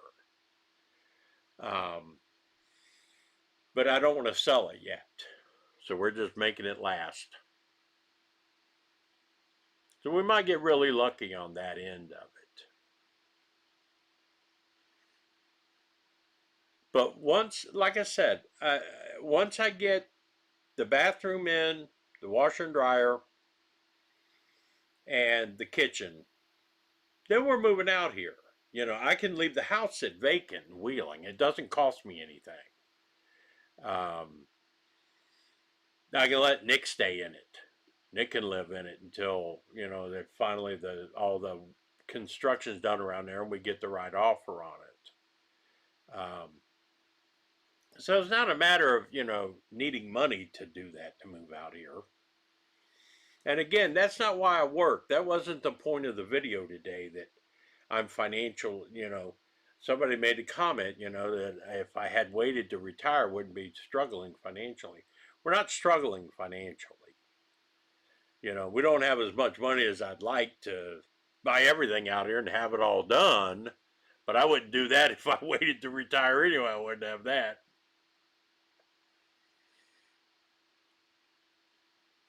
But I don't want to sell it yet. So we're just making it last. So we might get really lucky on that end of it. But once, like I said, once I get the bathroom in, the washer and dryer, and the kitchen, then we're moving out here. I can leave the house sit vacant in Wheeling. It doesn't cost me anything. Um, I can let Nick stay in it. Nick can live in it until that finally all the construction's done around there and we get the right offer on it. So it's not a matter of needing money to do that, to move out here. And again, that's not why I work. That wasn't the point of the video today, that I'm financial. Somebody made a comment, that if I had waited to retire, I wouldn't be struggling financially. We're not struggling financially. We don't have as much money as I'd like to buy everything out here and have it all done. But I wouldn't do that if I waited to retire anyway. I wouldn't have that.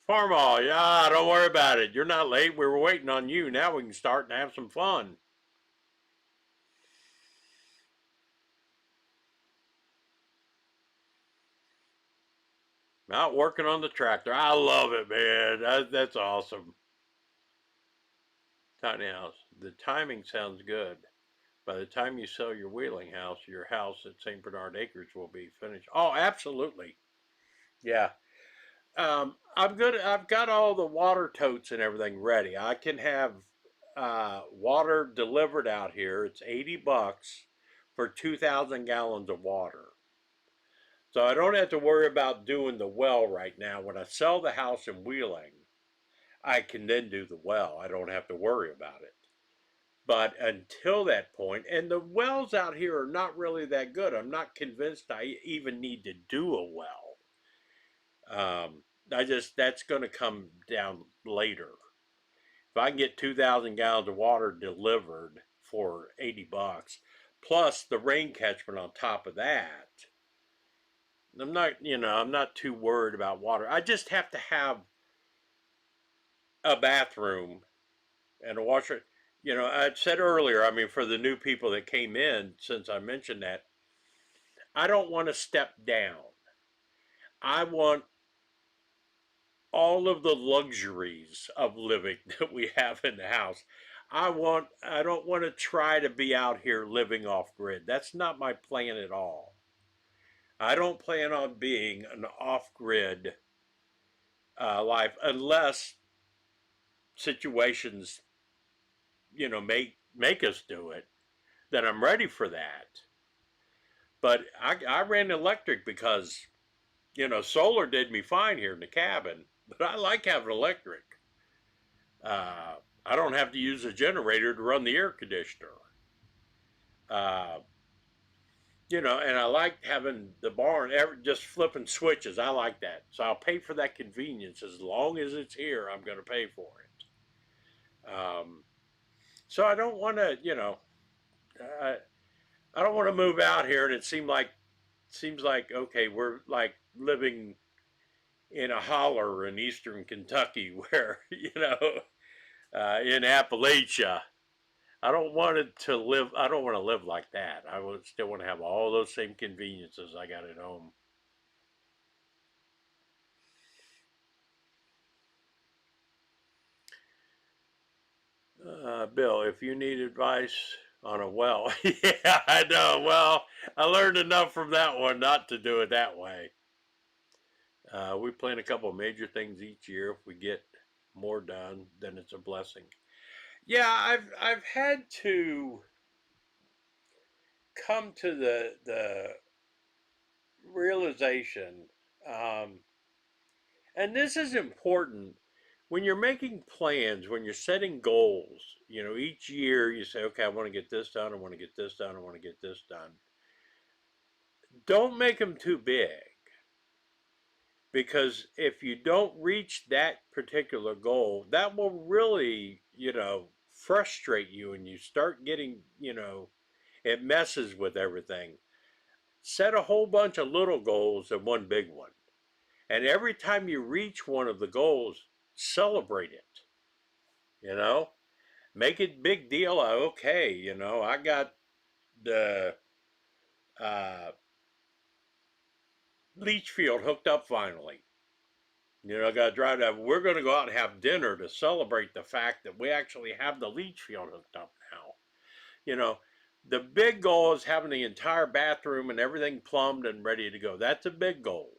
Farmall, yeah, don't worry about it. You're not late. We were waiting on you. Now we can start and have some fun. Out working on the tractor. I love it, man. That's awesome. Tiny house. The timing sounds good. By the time you sell your Wheeling house, your house at St. Bernard Acres will be finished. Oh, absolutely. Yeah. I'm good. I've got all the water totes and everything ready. I can have water delivered out here. It's $80 for 2,000 gallons of water. So I don't have to worry about doing the well right now. When I sell the house in Wheeling, I can then do the well. I don't have to worry about it. But until that point, and the wells out here are not really that good. I'm not convinced I even need to do a well. That's going to come down later. If I can get 2,000 gallons of water delivered for $80, plus the rain catchment on top of that, I'm not too worried about water. I just have to have a bathroom and a washer. I said earlier, I mean, for the new people that came in, since I mentioned that, I don't want to step down. I want all of the luxuries of living that we have in the house. I don't want to try to be out here living off grid. That's not my plan at all. I don't plan on being an off grid life unless situations make us do it, then I'm ready for that. But I ran electric because solar did me fine here in the cabin, but I like having electric. I don't have to use a generator to run the air conditioner. uh, and I like having the barn just flipping switches. I like that, so I'll pay for that convenience. As long as it's here, I'm going to pay for it. So I don't want to, I don't want to move out here and it seems like okay, we're like living in a holler in eastern Kentucky where in Appalachia. I don't want to live like that. I would still want to have all those same conveniences I got at home. Bill, if you need advice on a well, yeah, I know. Well, I learned enough from that one not to do it that way. We plan a couple of major things each year. If we get more done, then it's a blessing. Yeah, I've had to come to the realization, and this is important when you're making plans, when you're setting goals. Each year you say, okay, I want to get this done, I want to get this done, I want to get this done. Don't make them too big, because if you don't reach that particular goal, that will really, frustrate you, and you start getting, it messes with everything. Set a whole bunch of little goals and one big one. And every time you reach one of the goals, celebrate it. Make it big deal. Okay, I got the leach field hooked up finally. You know, I got to drive that. We're going to go out and have dinner to celebrate the fact that we actually have the leach field hooked up now. You know, the big goal is having the entire bathroom and everything plumbed and ready to go. That's a big goal,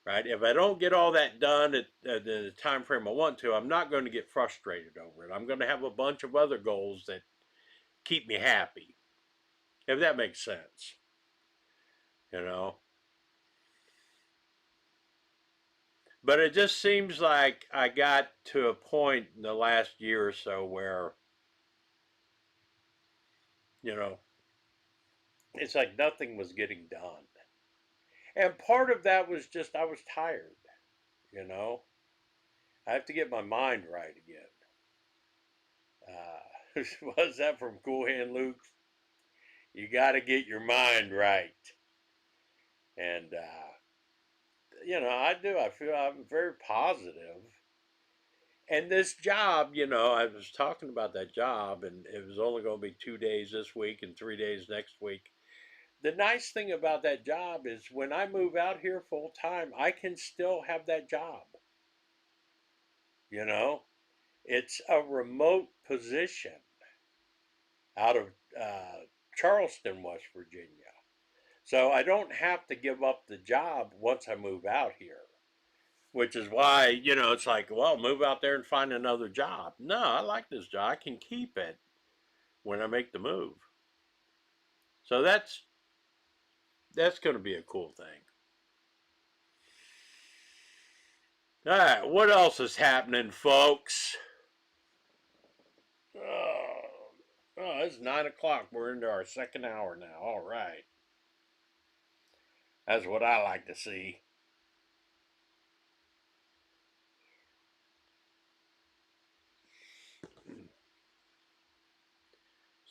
right? If I don't get all that done at the time frame I want to, I'm not going to get frustrated over it. I'm going to have a bunch of other goals that keep me happy, if that makes sense. You know, but it just seems like I got to a point in the last year or so where, you know, it's like nothing was getting done. And part of that was just I was tired, you know. I have to get my mind right again. Was that from Cool Hand Luke? You got to get your mind right. And, you know, I do. I feel I'm very positive. And this job, you know, I was talking about that job, and it was only going to be 2 days this week and 3 days next week. The nice thing about that job is when I move out here full time, I can still have that job. You know, it's a remote position out of Charleston, West Virginia. So I don't have to give up the job once I move out here, which is why, you know, it's like, well, move out there and find another job. No, I like this job. I can keep it when I make the move. So that's going to be a cool thing. All right, what else is happening, folks? Oh, it's 9 o'clock. We're into our second hour now. All right. That's what I like to see.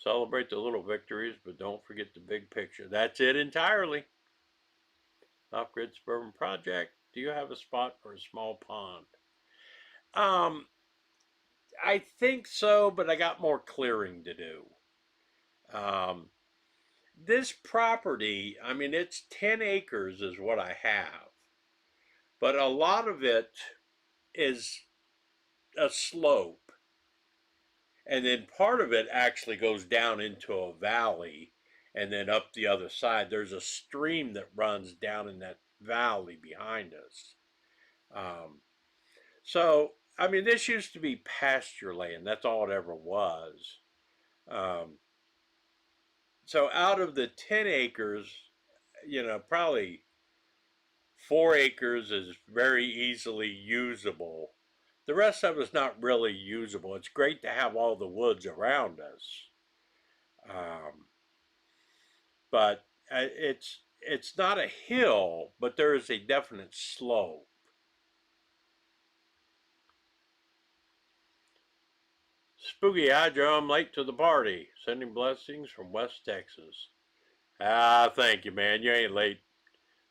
Celebrate the little victories, but don't forget the big picture. That's it entirely. Off-grid suburban project. Do you have a spot for a small pond? I think so, but I got more clearing to do. This property, I mean, it's 10 acres is what I have, but a lot of it is a slope. And then part of it actually goes down into a valley and then up the other side. There's a stream that runs down in that valley behind us. So, I mean, this used to be pasture land. That's all it ever was. So out of the 10 acres, you know, probably 4 acres is very easily usable. The rest of it's not really usable. It's great to have all the woods around us. But it's not a hill, but there is a definite slope. Spooky Eye Joe, I'm late to the party. Sending blessings from West Texas. Ah, thank you, man. You ain't late.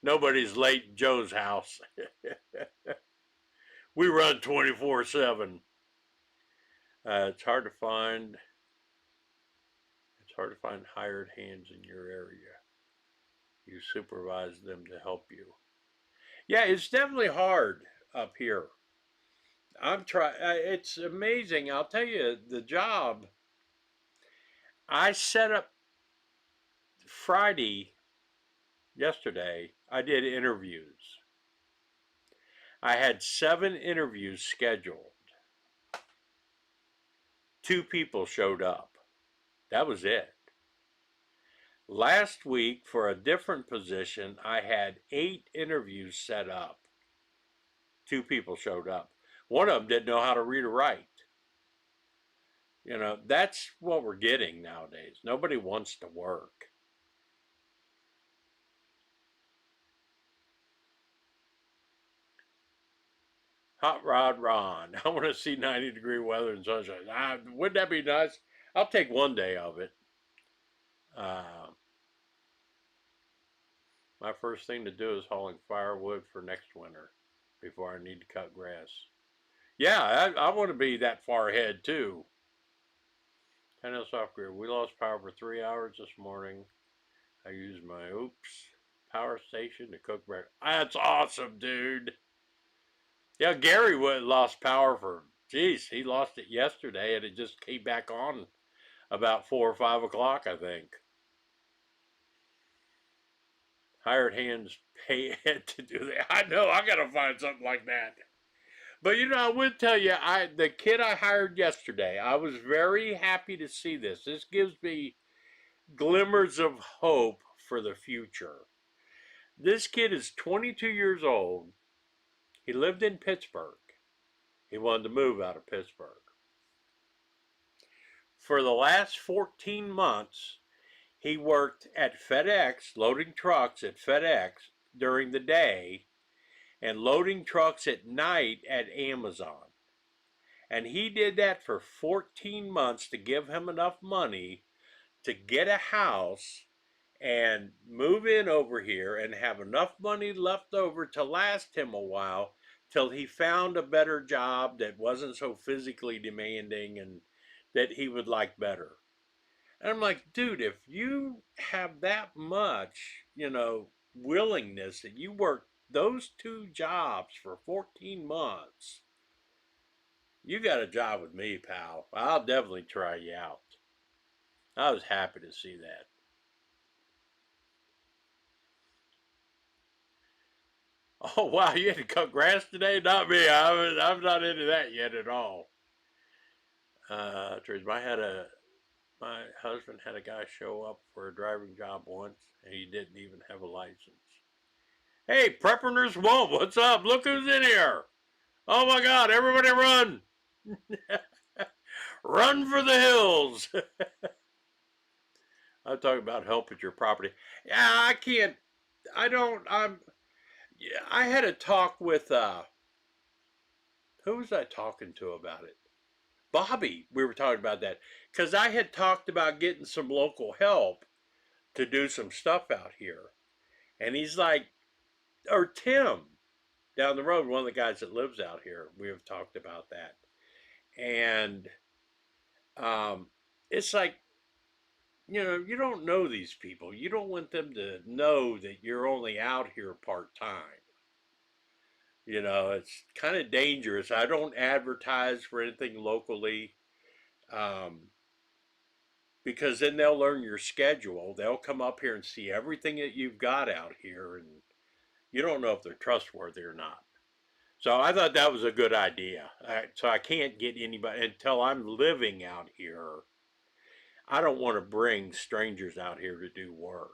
Nobody's late in Joe's house. We run 24/7. It's hard to find. It's hard to find hired hands in your area. You supervise them to help you. Yeah, it's definitely hard up here. I'm trying. It's amazing. I'll tell you, the job I set up Friday yesterday. I did interviews. I had 7 interviews scheduled. 2 people showed up. That was it. Last week, for a different position, I had 8 interviews set up. 2 people showed up. One of them didn't know how to read or write. You know, that's what we're getting nowadays. Nobody wants to work. Hot Rod Ron. I want to see 90-degree weather and sunshine. Wouldn't that be nice? I'll take one day of it. My first thing to do is hauling firewood for next winter before I need to cut grass. Yeah, I want to be that far ahead too. 10S off grid. We lost power for 3 hours this morning. I used my power station to cook breakfast. That's awesome, dude. Yeah, Gary lost power for, geez, he lost it yesterday and it just came back on about 4 or 5 o'clock, I think. Hired hands pay to do that. I know, I gotta find something like that. But you know, I would tell you, the kid I hired yesterday, I was very happy to see this. This gives me glimmers of hope for the future. This kid is 22 years old. He lived in Pittsburgh. He wanted to move out of Pittsburgh. For the last 14 months, he worked at FedEx, loading trucks at FedEx during the day and loading trucks at night at Amazon. And he did that for 14 months to give him enough money to get a house and move in over here and have enough money left over to last him a while till he found a better job that wasn't so physically demanding and that he would like better. And I'm like, dude, if you have that much, willingness that you work those 2 jobs for 14 months, you got a job with me, pal. I'll definitely try you out. I was happy to see that. Oh, wow, you had to cut grass today? Not me. I'm not into that yet at all. My husband had a guy show up for a driving job once, and he didn't even have a license. Hey, Prepperners Won't, what's up? Look who's in here. Oh my God, everybody run. Run for the hills. I'm talking about help at your property. Yeah, I can't, I had a talk with, who was I talking to about it? Bobby, we were talking about that. Because I had talked about getting some local help to do some stuff out here. And he's like, or Tim down the road, one of the guys that lives out here, we have talked about that. And it's like, you don't know these people. You don't want them to know that you're only out here part-time. It's kind of dangerous. I don't advertise for anything locally because then they'll learn your schedule. They'll come up here and see everything that you've got out here, and you don't know if they're trustworthy or not. So I thought that was a good idea. So I can't get anybody until I'm living out here. I don't want to bring strangers out here to do work.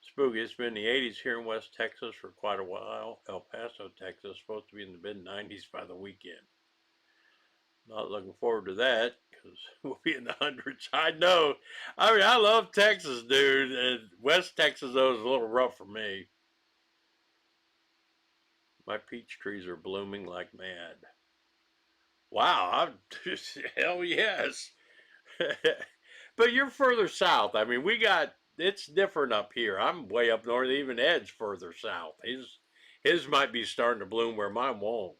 Spooky, it's been the 80s here in West Texas for quite a while. El Paso, Texas, supposed to be in the mid-90s by the weekend. Not looking forward to that because we'll be in the hundreds. I know. I mean, I love Texas, dude. And West Texas, though, is a little rough for me. My peach trees are blooming like mad. Wow, hell yes. But you're further south. I mean, it's different up here. I'm way up north. Even Ed's further south. His might be starting to bloom where mine won't.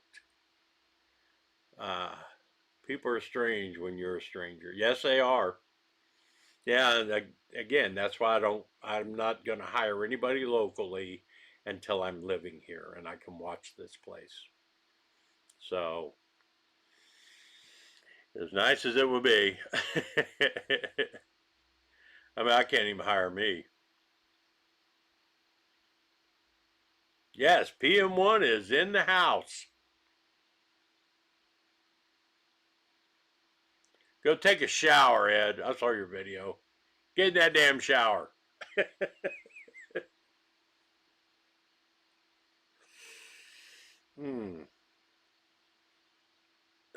People are strange when you're a stranger. Yes, they are. Yeah, and again, that's why I'm not going to hire anybody locally until I'm living here and I can watch this place. So, as nice as it would be, I mean, I can't even hire me. Yes, PM1 is in the house. Go take a shower, Ed. I saw your video. Get in that damn shower. Oh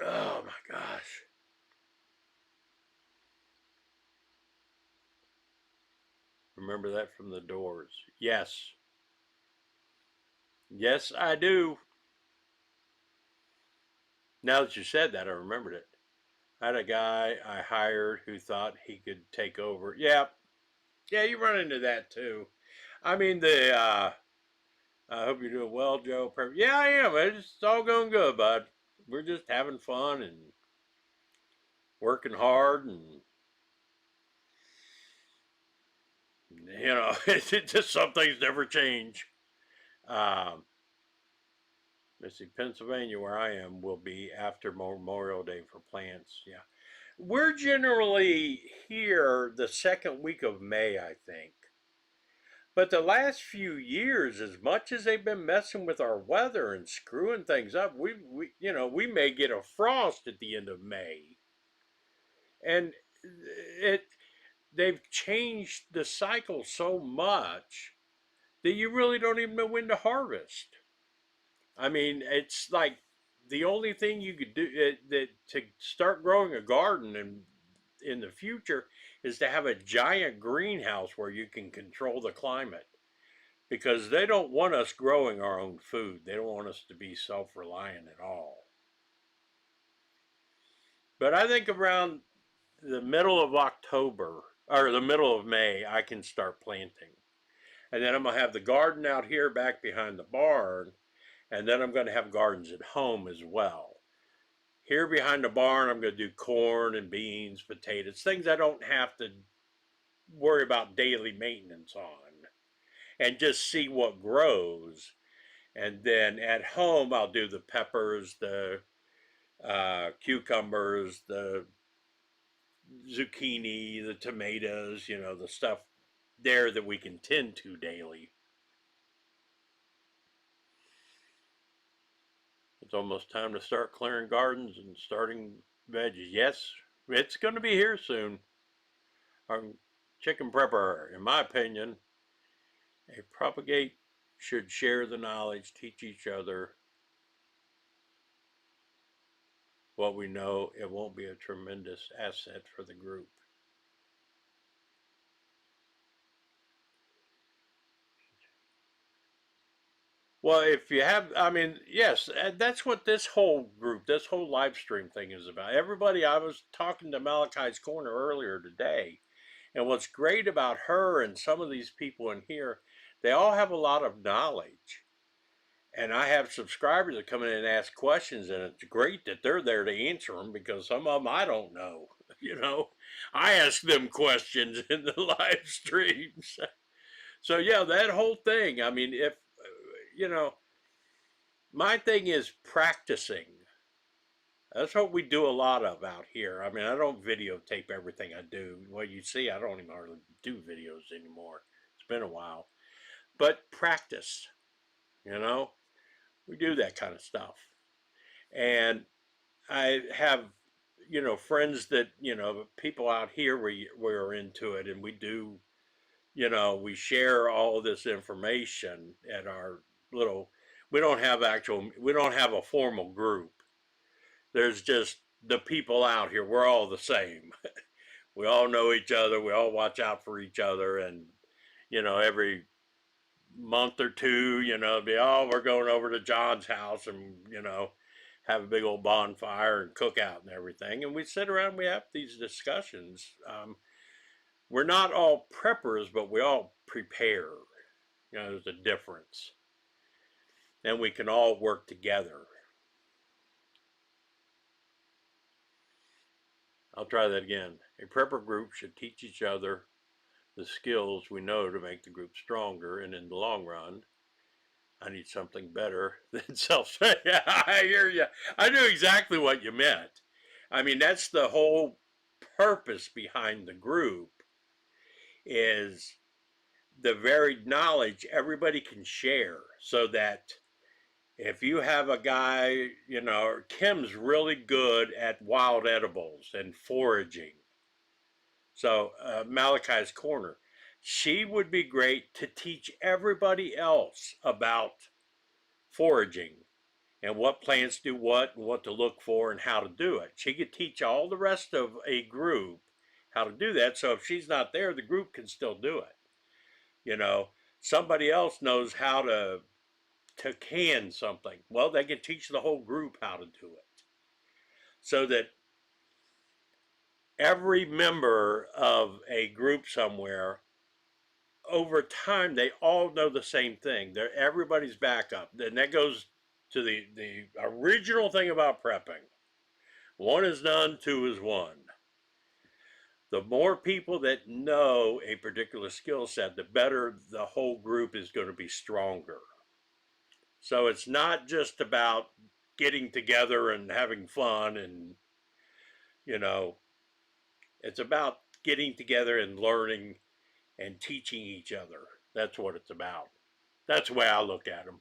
my gosh. Remember that from the Doors. Yes. Yes, I do. Now that you said that, I remembered it. I had a guy I hired who thought he could take over. Yeah, you run into that too. I mean, I hope you're doing well, Joe. Yeah, I am. It's all going good, bud. We're just having fun and working hard, and it's just some things never change. Um, let's see, Pennsylvania, where I am, will be after Memorial Day for plants. Yeah, we're generally here the second week of May, I think. But the last few years, as much as they've been messing with our weather and screwing things up, we may get a frost at the end of May, and it they've changed the cycle so much that you really don't even know when to harvest. I mean, it's like the only thing you could do that to start growing a garden in the future is to have a giant greenhouse where you can control the climate, because they don't want us growing our own food. They don't want us to be self-reliant at all. But I think around the middle of October or the middle of May, I can start planting. And then I'm going to have the garden out here back behind the barn. And then I'm going to have gardens at home as well. Here behind the barn, I'm going to do corn and beans, potatoes, things I don't have to worry about daily maintenance on, and just see what grows. And then at home, I'll do the peppers, the cucumbers, the zucchini, the tomatoes, the stuff there that we can tend to daily. It's almost time to start clearing gardens and starting veggies. Yes, it's going to be here soon. Our chicken prepper, in my opinion, a propagate should share the knowledge, teach each other what we know. It won't be a tremendous asset for the group. Well, if you have, I mean, yes, that's what this whole group, this whole live stream thing is about. Everybody, I was talking to Malachi's Corner earlier today, and what's great about her and some of these people in here, they all have a lot of knowledge. And I have subscribers that come in and ask questions, and it's great that they're there to answer them, because some of them I don't know. I ask them questions in the live streams. So, yeah, that whole thing, I mean, if, you know, my thing is practicing. That's what we do a lot of out here. I mean, I don't videotape everything I do. Well, you see, I don't even hardly do videos anymore. It's been a while. But practice, you know, we do that kind of stuff. And I have, friends that, people out here, we're into it, and we do, we share all this information at our little, we don't have a formal group. There's just the people out here. We're all the same. We all know each other. We all watch out for each other. And, every month or two, be, oh, we're going over to John's house and, have a big old bonfire and cook out and everything. And we sit around and we have these discussions. We're not all preppers, but we all prepare. There's a difference. And we can all work together. I'll try that again. A prepper group should teach each other the skills we know to make the group stronger, and in the long run, I need something better than self. Yeah, I hear you. I knew exactly what you meant. I mean, that's the whole purpose behind the group, is the varied knowledge everybody can share, so that if you have a guy, Kim's really good at wild edibles and foraging. So Malachi's Corner, she would be great to teach everybody else about foraging and what plants do what and what to look for and how to do it. She could teach all the rest of a group how to do that. So if she's not there, the group can still do it. Somebody else knows how to can something. Well, they can teach the whole group how to do it, so that every member of a group somewhere over time, they all know the same thing. Everybody's backup. Then that goes to the original thing about prepping. One is none, two is one. The more people that know a particular skill set, the better the whole group is going to be stronger. So it's not just about getting together and having fun and, you know, it's about getting together and learning and teaching each other. That's what it's about. That's the way I look at them.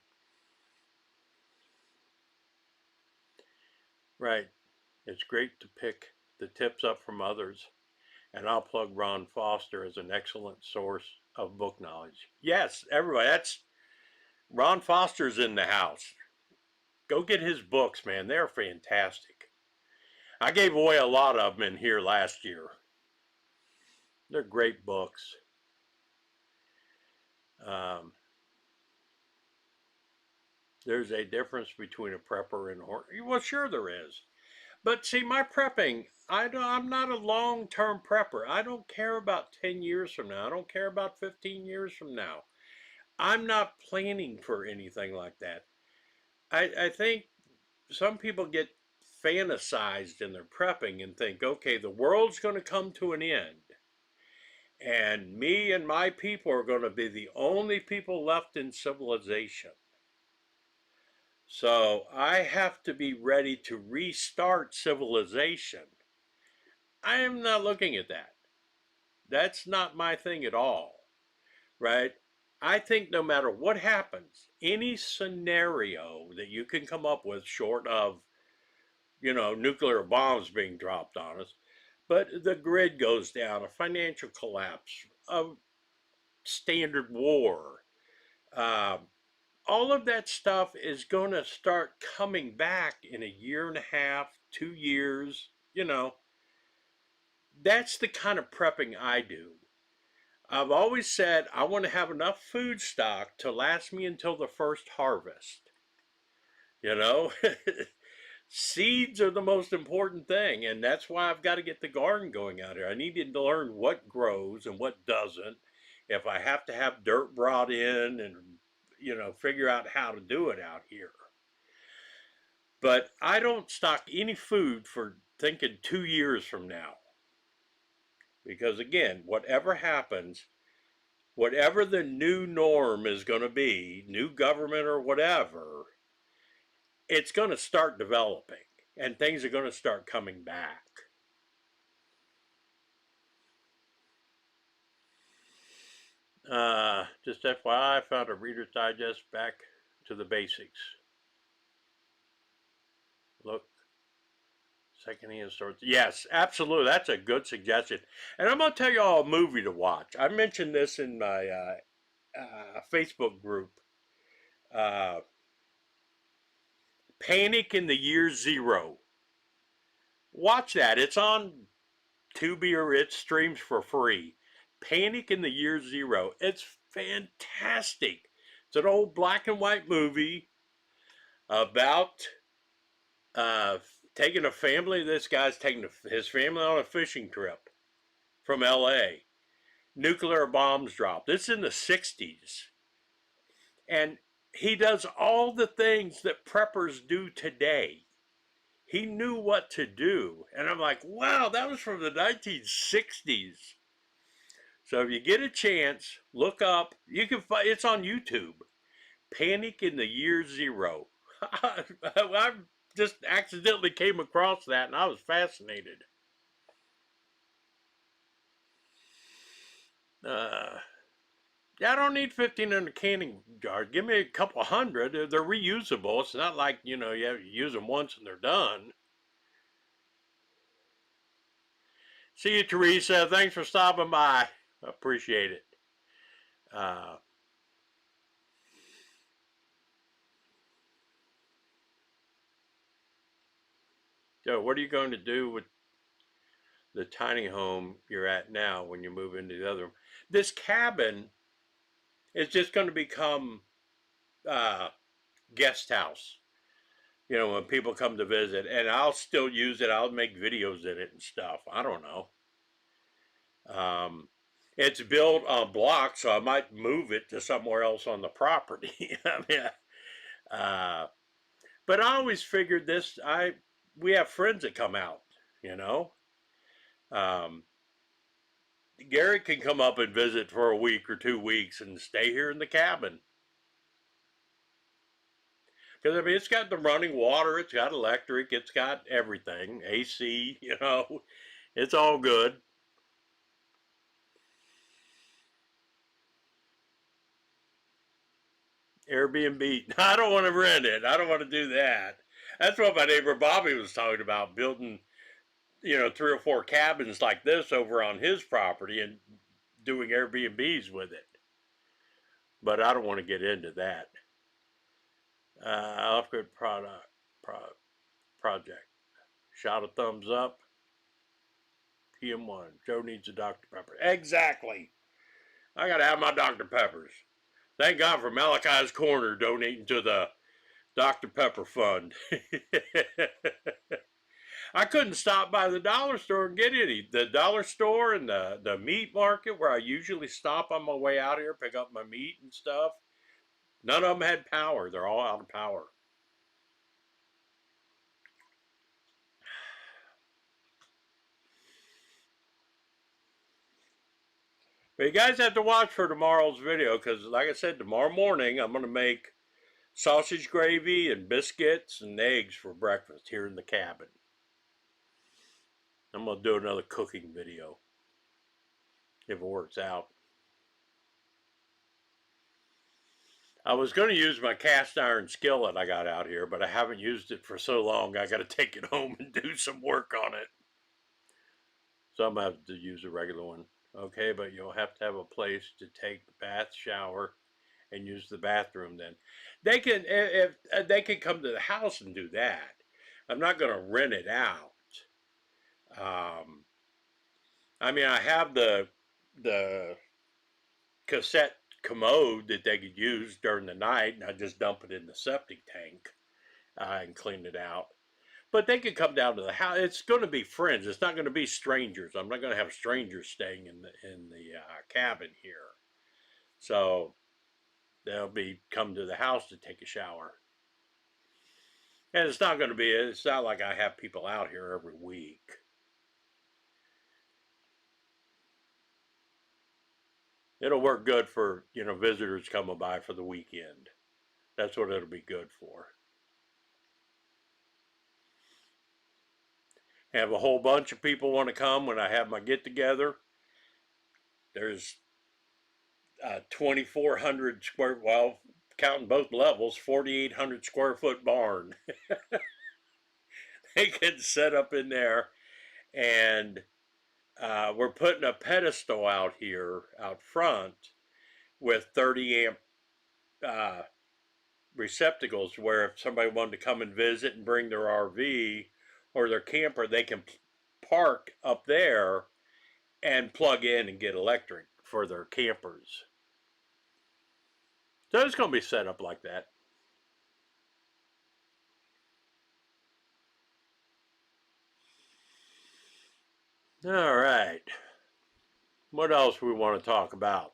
Right. It's great to pick the tips up from others. And I'll plug Ron Foster as an excellent source of book knowledge. Yes, everybody. That's Ron Foster's in the house. Go get his books, man. They're fantastic. I gave away a lot of them in here last year. They're great books. There's a difference between a prepper and a horse. Well, sure there is. But see, my prepping, I'm not a long-term prepper. I don't care about 10 years from now. I don't care about 15 years from now. I'm not planning for anything like that. I think some people get fantasized in their prepping and think, okay, the world's going to come to an end. And me and my people are going to be the only people left in civilization. So I have to be ready to restart civilization. I am not looking at that. That's not my thing at all, right? I think no matter what happens, any scenario that you can come up with short of, nuclear bombs being dropped on us, but the grid goes down, a financial collapse, a standard war, all of that stuff is going to start coming back in a year and a half, 2 years, That's the kind of prepping I do. I've always said I want to have enough food stock to last me until the first harvest. Seeds are the most important thing, and that's why I've got to get the garden going out here. I need to learn what grows and what doesn't. If I have to have dirt brought in and, figure out how to do it out here. But I don't stock any food for thinking 2 years from now. Because again, whatever happens, whatever the new norm is going to be, new government or whatever, it's going to start developing and things are going to start coming back. Just FYI, I found a Reader's Digest back to the basics. Look, secondhand stores. Yes, absolutely. That's a good suggestion. And I'm going to tell you all a movie to watch. I mentioned this in my Facebook group. Panic in the Year Zero. Watch that. It's on Tubi or it streams for free. Panic in the Year Zero. It's fantastic. It's an old black and white movie about taking a family. This guy's taking his family on a fishing trip from LA. Nuclear bombs dropped. This is in the 60s. And he does all the things that preppers do today. He knew what to do. And I'm like, wow, that was from the 1960s. So if you get a chance, look up. You can find it's on YouTube. Panic in the Year Zero. I just accidentally came across that and I was fascinated. Yeah, I don't need 1,500 canning jars. Give me a couple hundred. They're reusable. It's not like, you have to use them once and they're done. See you, Teresa. Thanks for stopping by. I appreciate it. So what are you going to do with the tiny home you're at now when you move into the other room? This cabin is just going to become guest house. When people come to visit, and I'll still use it. I'll make videos in it and stuff. I don't know. It's built on blocks, so I might move it to somewhere else on the property. I mean, uh, but I always figured this. We have friends that come out, you know. Um, Gary can come up and visit for a week or 2 weeks and stay here in the cabin. Because I mean, it's got the running water, it's got electric, it's got everything, AC. You know, it's all good. Airbnb. I don't want to rent it. I don't want to do that. That's what my neighbor Bobby was talking about, building, 3 or 4 cabins like this over on his property and doing Airbnbs with it. But I don't want to get into that. Upgrade project. Shout a thumbs up. PM1. Joe needs a Dr. Pepper. Exactly. I got to have my Dr. Peppers. Thank God for Malachi's Corner donating to the Dr. Pepper Fund. I couldn't stop by the dollar store and get any. The dollar store and the meat market where I usually stop on my way out here, pick up my meat and stuff. None of them had power. They're all out of power. But you guys have to watch for tomorrow's video because, like I said, tomorrow morning I'm going to make sausage gravy and biscuits and eggs for breakfast here in the cabin. I'm going to do another cooking video if it works out. I was going to use my cast iron skillet I got out here, but I haven't used it for so long I got to take it home and do some work on it. So I'm going to have to use a regular one. Okay, but you'll have to have a place to take the bath, shower, and use the bathroom then. They can, if they can come to the house and do that. I'm not going to rent it out. I mean, I have the cassette commode that they could use during the night, and I just dump it in the septic tank and clean it out. But they could come down to the house. It's going to be friends. It's not going to be strangers. I'm not going to have strangers staying in the cabin here. So they'll be come to the house to take a shower. And it's not going to be. It's not like I have people out here every week. It'll work good for visitors coming by for the weekend. That's what it'll be good for. Have a whole bunch of people want to come when I have my get together. There's 2,400 square, well, counting both levels, 4,800 square foot barn. They can set up in there, and we're putting a pedestal out here out front with 30 amp receptacles where if somebody wanted to come and visit and bring their RV or their camper, they can park up there and plug in and get electric for their campers. So it's going to be set up like that. All right. What else we want to talk about?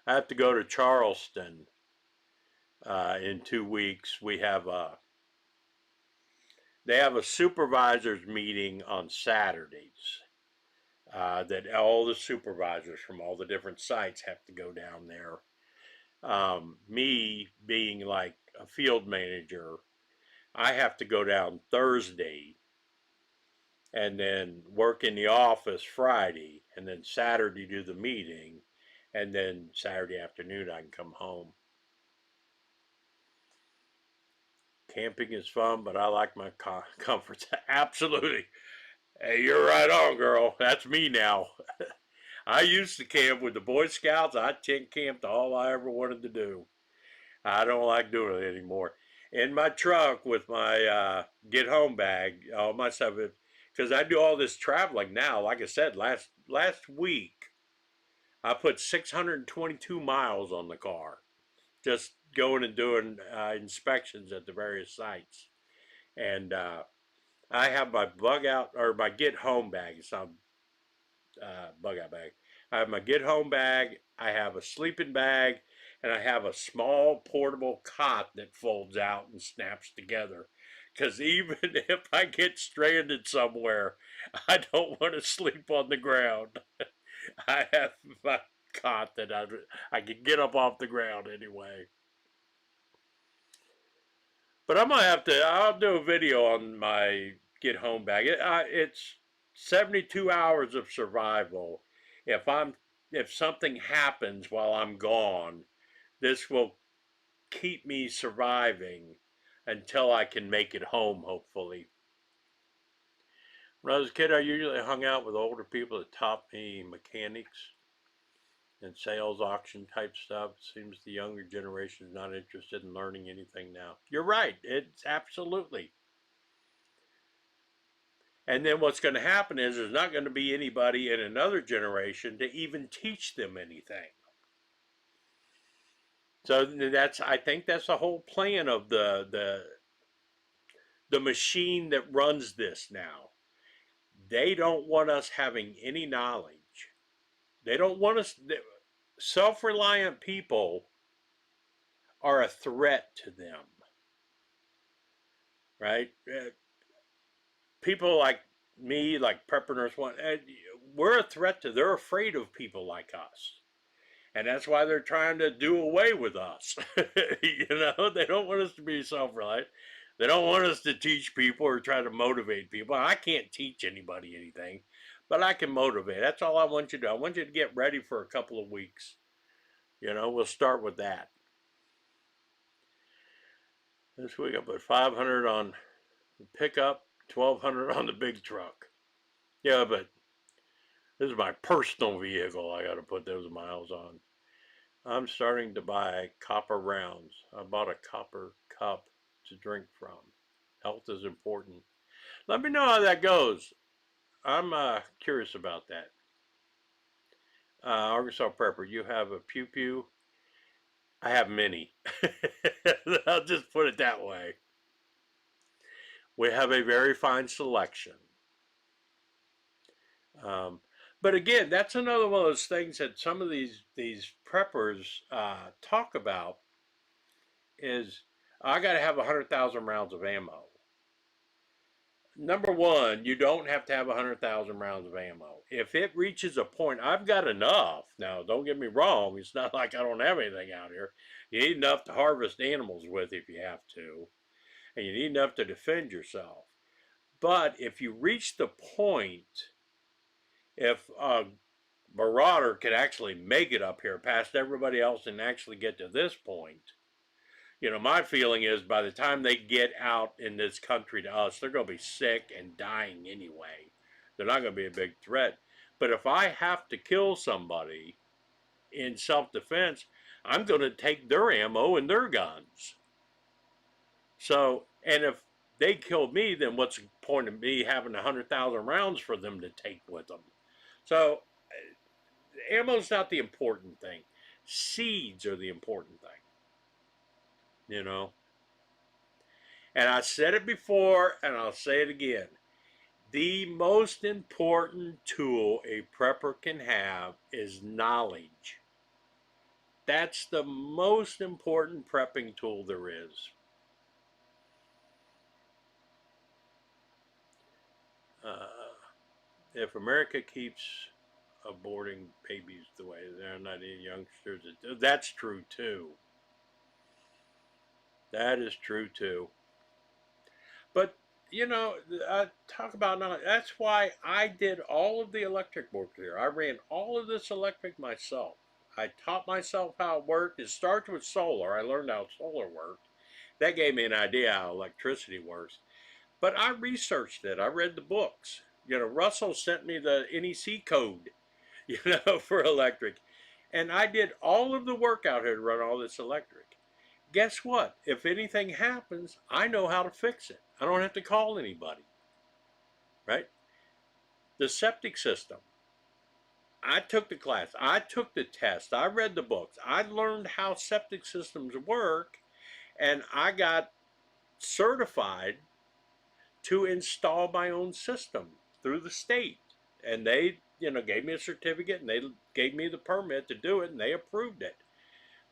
I have to go to Charleston in 2 weeks. They have a supervisors meeting on Saturdays that all the supervisors from all the different sites have to go down there. Me being like a field manager, I have to go down Thursday and then work in the office Friday, and then Saturday do the meeting, and then Saturday afternoon I can come home. Camping is fun, but I like my comforts. Absolutely. Hey, you're right on, girl. That's me now. I used to camp with the Boy Scouts. I tent camped all I ever wanted to do. I don't like doing it anymore. In my truck with my get home bag, all my stuff, because I do all this traveling now. Like I said, last week, I put 622 miles on the car, just going and doing inspections at the various sites. And I have my bug out or my get home bag. It's not bug out bag. I have my get home bag. I have a sleeping bag, and I have a small portable cot that folds out and snaps together. Because even if I get stranded somewhere, I don't want to sleep on the ground. I have my cot that I can get up off the ground anyway. But I'm gonna have to. I'll do a video on my get home bag. It's 72 hours of survival. If I'm if something happens while I'm gone, this will keep me surviving until I can make it home. Hopefully. When I was a kid, I usually hung out with older people that taught me mechanics and sales auction type stuff. It seems the younger generation is not interested in learning anything now. You're right. It's absolutely. And then what's going to happen is there's not going to be anybody in another generation to even teach them anything. So I think that's the whole plan of the machine that runs this now. They don't want us having any knowledge. They don't want us. Self-reliant people are a threat to them, right? People like me, like preppers, we're a threat to. They're afraid of people like us, and that's why they're trying to do away with us. You know, they don't want us to be self-reliant. They don't want us to teach people or try to motivate people. I can't teach anybody anything, but I can motivate. That's all I want you to do. I want you to get ready for a couple of weeks. You know, we'll start with that. This week I put 500 on the pickup, 1,200 on the big truck. Yeah, but this is my personal vehicle. I got to put those miles on. I'm starting to buy copper rounds. I bought a copper cup to drink from. Health is important. Let me know how that goes. I'm curious about that. Arkansas Prepper, you have a pew pew. I have many. I'll just put it that way. We have a very fine selection. But again, that's another one of those things that some of these preppers talk about is I got to have 100,000 rounds of ammo. Number one, you don't have to have 100,000 rounds of ammo. If it reaches a point, I've got enough. Now, don't get me wrong. It's not like I don't have anything out here. You need enough to harvest animals with if you have to. And you need enough to defend yourself. But if you reach the point, if a marauder could actually make it up here past everybody else and actually get to this point, you know, my feeling is by the time they get out in this country to us, they're going to be sick and dying anyway. They're not going to be a big threat. But if I have to kill somebody in self-defense, I'm going to take their ammo and their guns. So, and if they killed me, then what's the point of me having 100,000 rounds for them to take with them? So, ammo's not the important thing. Seeds are the important thing. You know? And I said it before, and I'll say it again. The most important tool a prepper can have is knowledge. That's the most important prepping tool there is. If America keeps aborting babies the way they're not any youngsters, that's true too. That is true too. But you know, I talk about knowledge. That's why I did all of the electric work here. I ran all of this electric myself. I taught myself how it worked. It starts with solar. I learned how solar worked. That gave me an idea how electricity works. But I researched it. I read the books. You know, Russell sent me the NEC code, you know, for electric. And I did all of the work out here to run all this electric. Guess what? If anything happens, I know how to fix it. I don't have to call anybody, right? The septic system. I took the class. I took the test. I read the books. I learned how septic systems work, and I got certified to install my own system through the state. And they, gave me a certificate and they gave me the permit to do it and they approved it.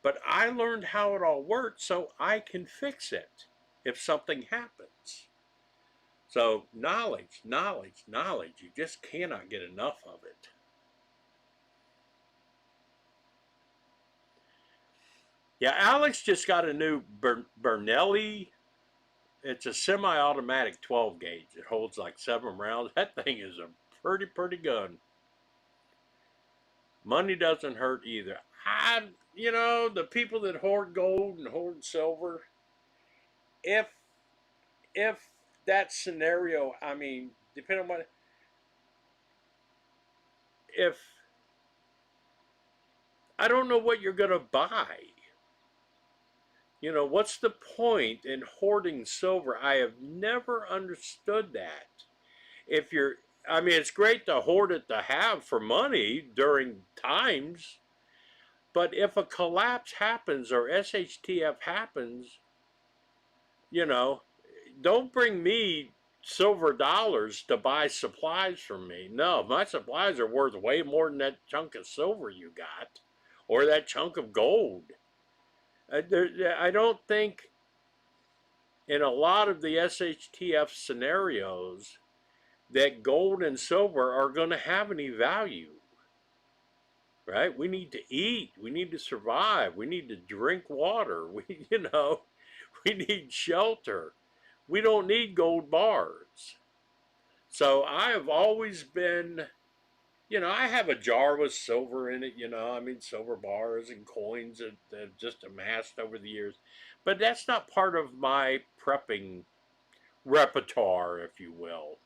But I learned how it all worked so I can fix it if something happens. So knowledge, knowledge, knowledge. You just cannot get enough of it. Yeah, Alex just got a new Bernelli. It's a semi-automatic 12 gauge. It holds like 7 rounds. That thing is a pretty gun. Money doesn't hurt either. The people that hoard gold and hoard silver, if that scenario, I mean, depending on what, if I don't know what you're gonna buy. What's the point in hoarding silver? I have never understood that. It's great to hoard it to have for money during times, but if a collapse happens or SHTF happens, don't bring me silver dollars to buy supplies from me. No, my supplies are worth way more than that chunk of silver you got or that chunk of gold. I don't think in a lot of the SHTF scenarios that gold and silver are going to have any value, right? We need to eat. We need to survive. We need to drink water. We need shelter. We don't need gold bars. So I have always been, I have a jar with silver in it, silver bars and coins that have just amassed over the years. But that's not part of my prepping repertoire, if you will.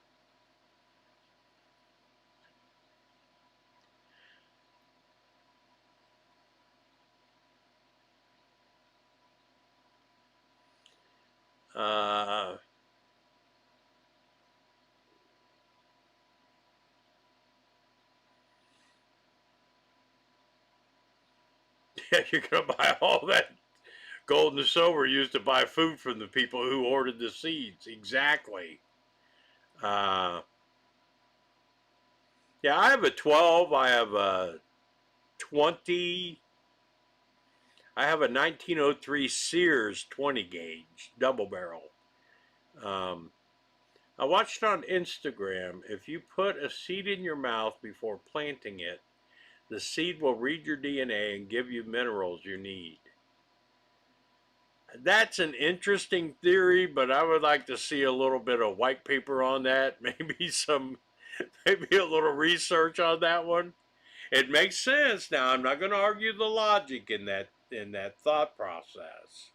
Yeah, you're going to buy all that gold and silver used to buy food from the people who ordered the seeds. Exactly. Yeah, I have a 12. I have a 20. I have a 1903 Sears 20 gauge double barrel. I watched on Instagram. If you put a seed in your mouth before planting it, the seed will read your DNA and give you minerals you need. That's an interesting theory, but I would like to see a little bit of white paper on that. Maybe a little research on that one. It makes sense. Now, I'm not going to argue the logic in that thought process,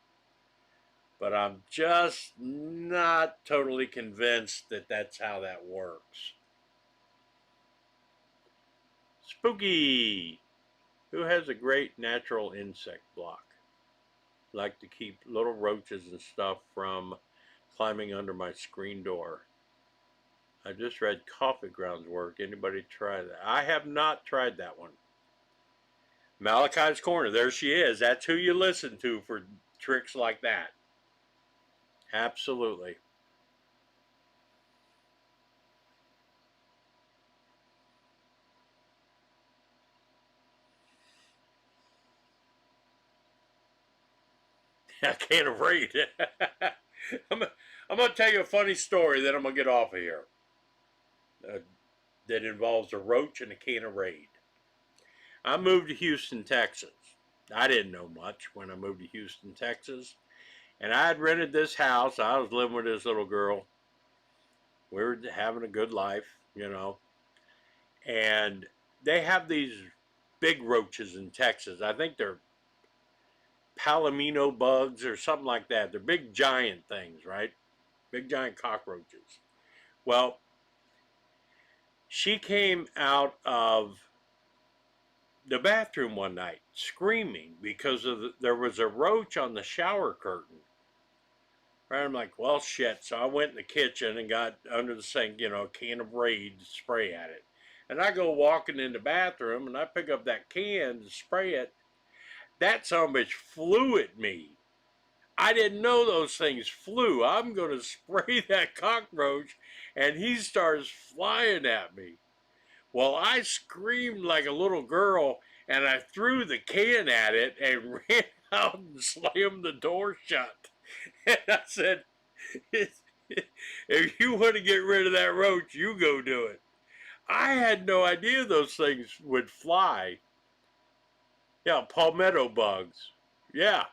but I'm just not totally convinced that that's how that works. Spooky, who has a great natural insect block? Like to keep little roaches and stuff from climbing under my screen door. I just read coffee grounds work. Anybody try that? I have not tried that one. Malachi's Corner, there she is. That's who you listen to for tricks like that. Absolutely. I can't afraid. I'm going to tell you a funny story, then I'm going to get off of here. That involves a roach and a can of Raid. I moved to Houston, Texas. I didn't know much when I moved to Houston, Texas. And I had rented this house. I was living with this little girl. We were having a good life, And they have these big roaches in Texas. I think they're palomino bugs or something like that. They're big giant things, right? Big giant cockroaches. Well, she came out of the bathroom one night screaming because there was a roach on the shower curtain. Right? I'm like, well, shit. So I went in the kitchen and got under the sink, a can of Raid to spray at it. And I go walking in the bathroom and I pick up that can to spray it. That son of a bitch flew at me. I didn't know those things flew. I'm going to spray that cockroach, and he starts flying at me. Well, I screamed like a little girl, and I threw the can at it and ran out and slammed the door shut. And I said, if you want to get rid of that roach, you go do it. I had no idea those things would fly. Yeah, palmetto bugs. Yeah,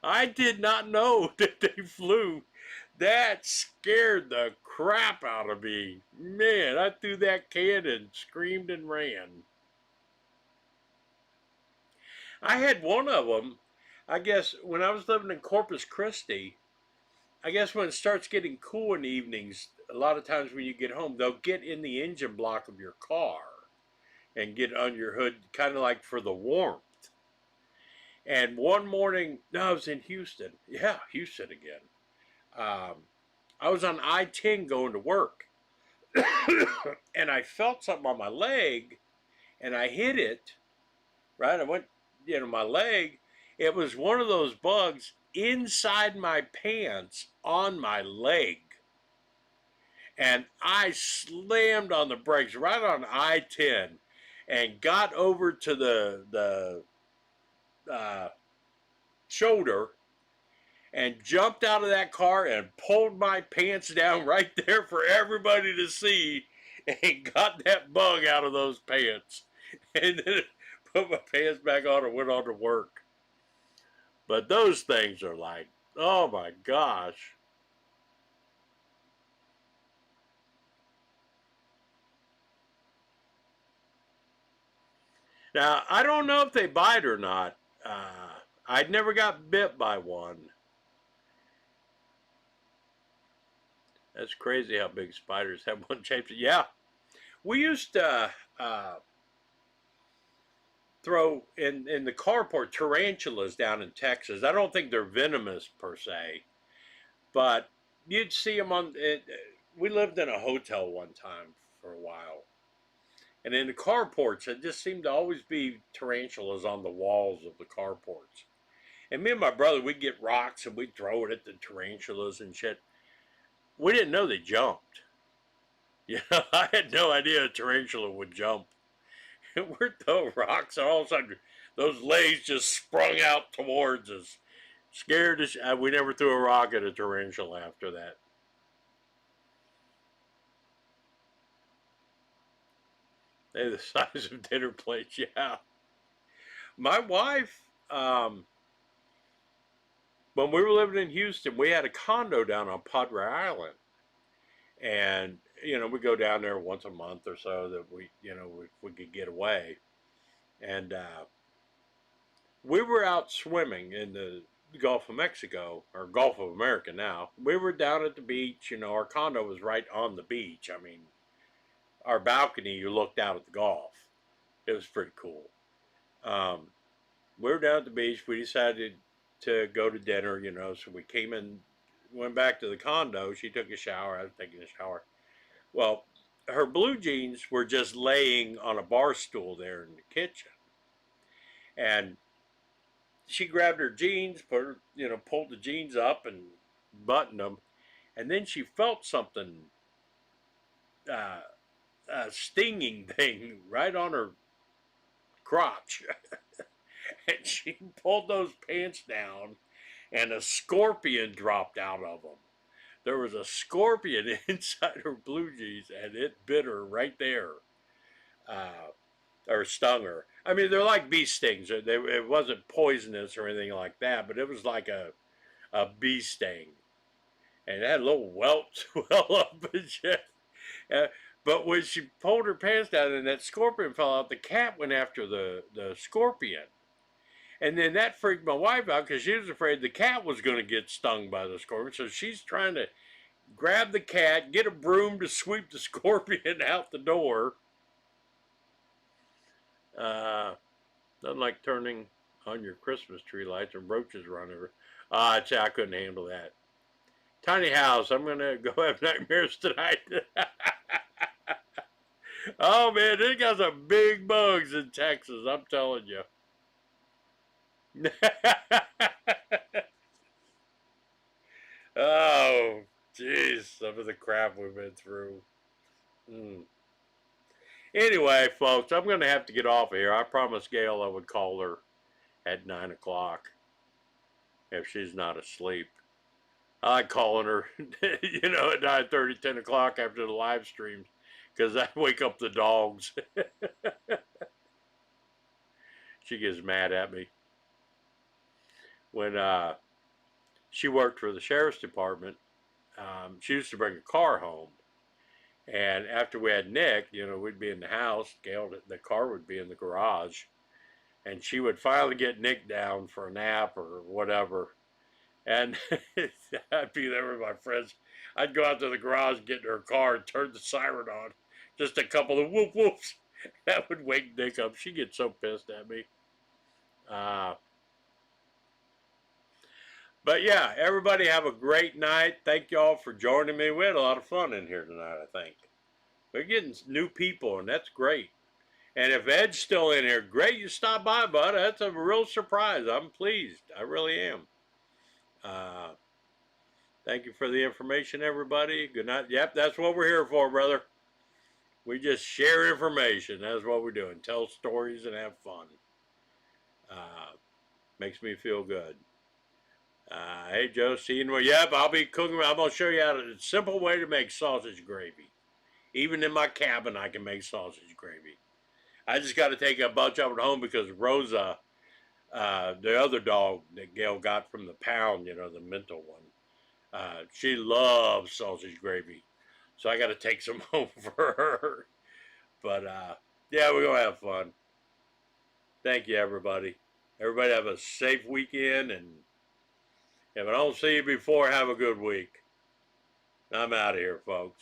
I did not know that they flew. That scared the crap out of me. Man, I threw that can and screamed and ran. I had one of them, I guess, when I was living in Corpus Christi. I guess when it starts getting cool in the evenings, a lot of times when you get home, they'll get in the engine block of your car and get on your hood, kind of like for the warmth. And one morning, no, I was in Houston. Yeah, Houston again. I was on I-10 going to work. And I felt something on my leg, and I hit it, right? I went, my leg. It was one of those bugs inside my pants on my leg. And I slammed on the brakes right on I-10 and got over to the shoulder and jumped out of that car and pulled my pants down right there for everybody to see and got that bug out of those pants. And then put my pants back on and went on to work. But those things are like, oh my gosh. Now, I don't know if they bite or not. I never got bit by one. That's crazy how big spiders have one shape. Yeah. We used to throw in the carport tarantulas down in Texas. I don't think they're venomous per se, but you'd see them on it. We lived in a hotel one time for a while, and in the carports, it just seemed to always be tarantulas on the walls of the carports. And me and my brother, we'd get rocks and we'd throw it at the tarantulas and shit. We didn't know they jumped. I had no idea a tarantula would jump. We're throwing rocks, and all of a sudden, those legs just sprung out towards us. Scared as we never threw a rock at a tarantula after that. They're the size of dinner plates, yeah. My wife, when we were living in Houston, we had a condo down on Padre Island. And, we go down there once a month or so that we could get away. And we were out swimming in the Gulf of Mexico, or Gulf of America now. We were down at the beach, our condo was right on the beach. I mean, our balcony, you looked out at the Gulf. It was pretty cool. We were down at the beach. We decided to go to dinner, so we came in, went back to the condo. She took a shower. I was taking a shower. Well, her blue jeans were just laying on a bar stool there in the kitchen. And she grabbed her jeans, pulled the jeans up and buttoned them. And then she felt something, a stinging thing right on her crotch. And she pulled those pants down, and a scorpion dropped out of them. There was a scorpion inside her blue jeans, and it bit her right there, or stung her. I mean, they're like bee stings. It wasn't poisonous or anything like that, but it was like a bee sting. And it had a little welt swell up and shit. But when she pulled her pants down and that scorpion fell out, the cat went after the scorpion. And then that freaked my wife out because she was afraid the cat was going to get stung by the scorpion. So she's trying to grab the cat, get a broom to sweep the scorpion out the door. Nothing like turning on your Christmas tree lights and roaches run over. I couldn't handle that. Tiny house, I'm going to go have nightmares tonight. Oh man, they got some big bugs in Texas, I'm telling you. crap we've been through. Anyway, folks, I'm going to have to get off of here. I promised Gail I would call her at 9 o'clock if she's not asleep. I like calling her, you know, at 9:30, 10 o'clock after the live streams because I wake up the dogs. She gets mad at me. When she worked for the sheriff's department, she used to bring a car home. And after we had Nick, you know, we'd be in the house. Gail, the car would be in the garage. And she would finally get Nick down for a nap or whatever. And I'd be there with my friends. I'd go out to the garage, get in her car, and turn the siren on. Just a couple of whoop whoops. That would wake Nick up. She'd get so pissed at me. But yeah, everybody have a great night. Thank you all for joining me. We had a lot of fun in here tonight, I think. We're getting new people, and that's great. And if Ed's still in here, great, you stopped by, bud. That's a real surprise. I'm pleased. I really am. Thank you for the information, everybody. Good night. Yep, that's what we're here for, brother. We just share information. That's what we're doing. Tell stories and have fun. Makes me feel good. Hey, Joe, see you tomorrow. Yep, I'll be cooking. I'm going to show you how a simple way to make sausage gravy. Even in my cabin, I can make sausage gravy. I just got to take a bunch of it home because Rosa, the other dog that Gail got from the pound, you know, the mental one, she loves sausage gravy. So I got to take some home for her. But, yeah, we're going to have fun. Thank you, everybody. Everybody have a safe weekend, and if I don't see you before, have a good week. I'm out of here, folks.